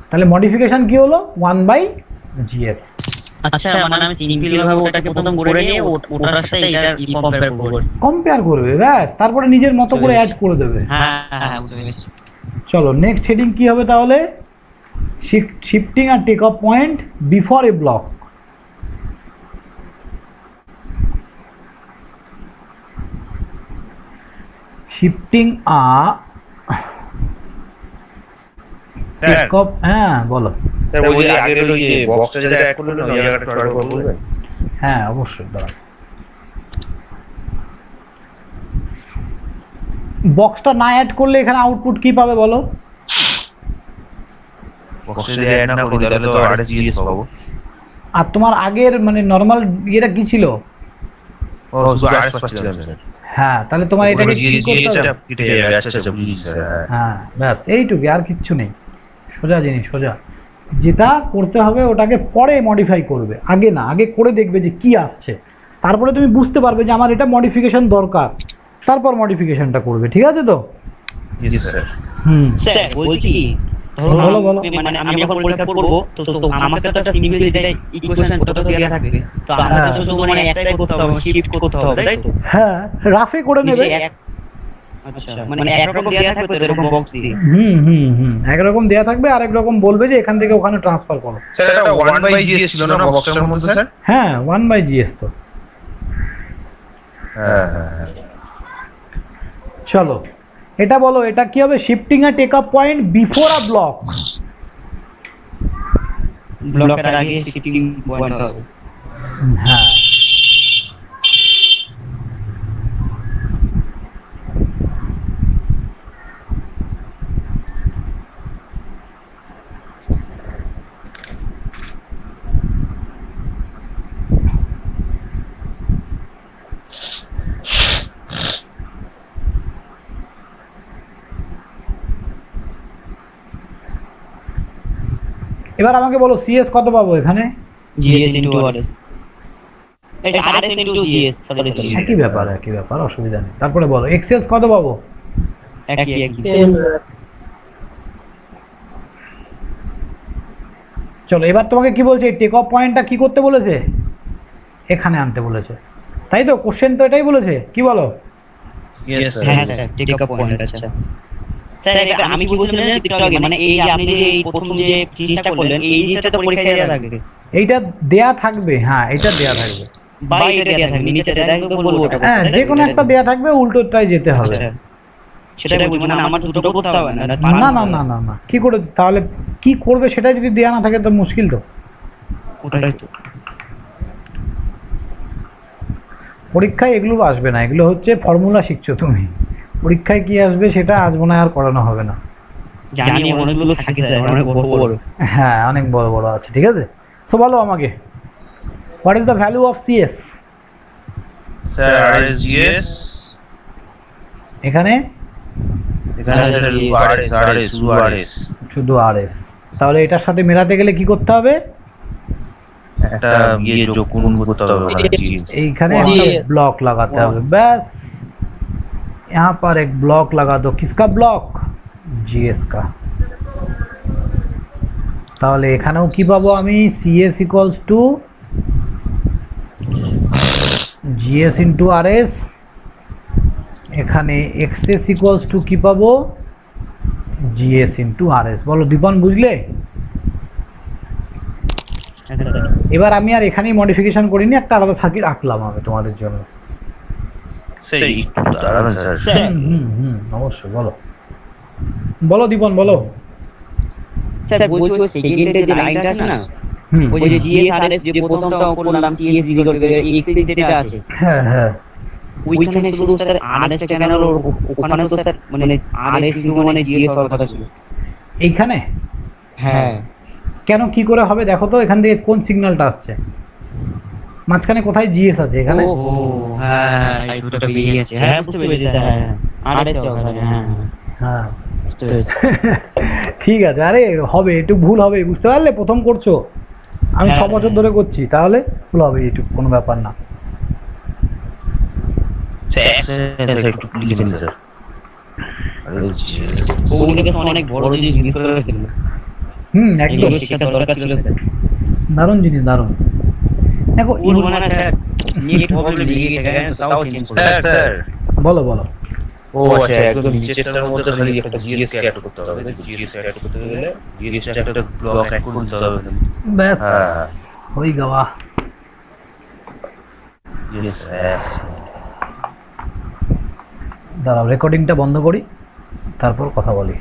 তাহলে মডিফিকেশন কি হলো? 1/GS। আচ্ছা মানে আমি সিম্পলি ভাবে ওটাকে প্রথম করে নিয়ে ওটার সাথে এটা কম্পেয়ার করব। কম্পেয়ার করবে, ব্যাস। তারপরে নিজের মতো করে অ্যাড করে দেবে। হ্যাঁ হ্যাঁ বুঝতে পেরেছি। চলো নেক্সট হেডিং কি হবে তাহলে? শিফটিং আর take off point before a block. Shifting a take off, হ্যাঁ বলো। স্যার ওই যে আগের ওই যে বক্সটা যেটা অ্যাড করলেন না, ওই জায়গাটা শর্ট করে বলবেন? হ্যাঁ অবশ্যই, দাঁড়াও। বক্সটা না অ্যাড করলে এখানে আউটপুট কি পাবে বলো? বক্সটা যদি অ্যাড না করি তাহলে তো RSGS পাবো। আর তোমার আগের মানে নরমাল ইয়েটা কি ছিল? ও শুধু RS পাচ্ছিলাম স্যার। হ্যাঁ, তাহলে তোমার এটাকে কি করতে জিএসটা হবে? কেটে যাবে। আচ্ছা আচ্ছা বুঝেছি স্যার। হ্যাঁ ব্যাস এইটুকু, আর কিচ্ছু নেই। সোজা জিনিস, সোজা। যেটা করতে হবে ওটাকে পরে মডিফাই করবে, আগে না। আগে করে দেখবে যে কি আসছে, তারপরে তুমি বুঝতে পারবে যে আমার এটা মডিফিকেশন দরকার, তারপর মডিফিকেশনটা করবে। ঠিক আছে তো? জি স্যার। স্যার বলছি কি বলো, বলো। মানে আমি যখন পরীক্ষা করব তো আমাকে তো একটা সিম্পল যেটা ইকুয়েশন ওটা তো দেয়া থাকবে। তো আমাকে তো শুধু মানে একটাই করতে হবে, শিফট করতে হবে তাই তো? হ্যাঁ, রাফে করে নেবে। আচ্ছা মানে একরকম দেয়া থাকবে তো এরকম বক্স দিয়ে। একরকম দেয়া থাকবে, আর একরকম বলবে যে এখান থেকে ওখানে ট্রান্সফার করো। স্যার এটা 1/GS ছিল না বক্সটার মধ্যে স্যার? হ্যাঁ 1/GS তো। হ্যাঁ হ্যাঁ। চলো এটা বলো, এটা কি হবে? Shifting a take up point before a block. ব্লকের আগে শিফটিং পয়েন্ট হবে। হ্যাঁ, এবার আমাকে বলো সিএস কত পাবো এখানে? জিএস ইনটু আরএস, এই আরএস ইনটু জিএস, সরি একই ব্যাপার, অসুবিধা নেই। তারপরে বলো এক্সেলস কত পাবো? একই চলো এবার তোমাকে কি বলছে, টেক অফ পয়েন্টটা কি করতে বলেছে? এখানে আনতে বলেছে, তাই তো? কোশ্চেন তো এটাই বলেছে, কি বলো? ইয়েস হ্যাঁ স্যার। Sir, take up point. আচ্ছা স্যার, এবার আমি কি বলছিলাম জানেন একটু আগে, মানে এই যে আপনি যে এই প্রথম যে জিনিসটা করলেন, এই জিনিসটা তো পরীক্ষায় দেওয়া থাকবে, এইটা দেয়া থাকবে, হ্যাঁ এটা দেয়া থাকবে, বা এটা দেওয়া থাকবে, নিচে দেওয়া থাকবে, বলবো ওটা করতে, হ্যাঁ তাই তো? যে কোনো একটা দেয়া থাকবে, উল্টোটাই যেতে হবে। আচ্ছা, সেটাই বলছি, মানে আমার দুটো করতে হবে না? না কি করে তাহলে কি করবে সেটা যদি দেয়া না থাকে তো মুশকিল তো। ওটাই তো। পরীক্ষায় এগুলো আসবে না, এগুলো হচ্ছে ফর্মুলা শিখছো তুমি, পরীক্ষায় কি আসবে সেটা আজ মনে হয় আর করানো হবে না। জানি অনেকগুলো থাকে স্যার, অনেক বড় বড়। হ্যাঁ অনেক বড় বড় আছে, ঠিক আছে। তো বলো আমাকে, what is the value of CS? Sir RS GS, এখানে এখানে স্যার আরএস শুধু আরএস। শুধু আরএস, তাহলে এটার সাথে মেলাতে গেলে কি করতে হবে? একটা যোগ গুণ করতে হবে ওখানে জিএস। এইখানে একটা ब्लॉक लगाते হবে, बस यहाँ पर एक ब्लॉक लगा दो, किसका ब्लॉक? जीएस का। তাহলে এখানেও কি পাবো আমি? CS equals to GS into RS, এখানে এক্সএস ইকুয়ালস টু কি পাবো? GS into RS. বলো দীপন, বুঝলে? এবার আমি আর এখানেই মডিফিকেশন করিনি, একটা আলাদা সার্কিট আঁকলাম আমি তোমাদের জন্য। স্যার একটু দাঁড়ান স্যার। অবশ্যই বলো বলো দীপন বলো। স্যার বলছি ওই সেকেন্ডে যে লাইনটা আছে না, ওই যে জিএস আরএস যে প্রথমটা করলাম, সিএস ইকুয়াল টু এক্সএস যেটা আছে, হ্যাঁ ওইখানে শুধু স্যার আরএস টা কেন হলো? ওখানে তো স্যার মানে আরএস ইনটু মানে জিএস হওয়ার কথা ছিল। এইখানে হ্যাঁ, কেন কি করে হবে দেখো তো, এখান থেকে কোন সিগন্যালটা আসছে? মাঝখানে কোথায় জিএস আছে? এখানে। ওহো হ্যাঁ, এই দুটো বেরিয়ে আছে। হ্যাঁ বুঝতে পেরেছি স্যার, হ্যাঁ আরএস হবে, হ্যাঁ হ্যাঁ বুঝতে পেরেছি। ঠিক আছে, আরে হবে, একটু ভুল হবে, বুঝতে পারলে? প্রথম করছো, আমি 6 বছর ধরে করছি, তাহলে ভুল হবে, একটু কোনো ব্যাপার না। স্যার একটু লিখে দিন স্যার। RS GS. ওগুলো তো অনেক বড় জিনিস মিস করে ফেললো, একদম এগুলো শেখা দরকার ছিল স্যার। দারুণ জিনিস, দারুণ। দেখো ওর মানে স্যার নেট প্রবলেম নিয়ে গেছে, তাও চেঞ্জ করে। স্যার বলো বলো। ও আচ্ছা, একদম নিচেরটার মধ্যে খালি একটা জিএস অ্যাড করতে হবে। জিএস অ্যাড করতে গেলে জিএস একটা ব্লক অ্যাড করতে হবে। ব্যাস হ্যাঁ হয়ে যাওয়া। ইয়েস। দাঁড়াও রেকর্ডিংটা বন্ধ করি, তারপর কথা বলি।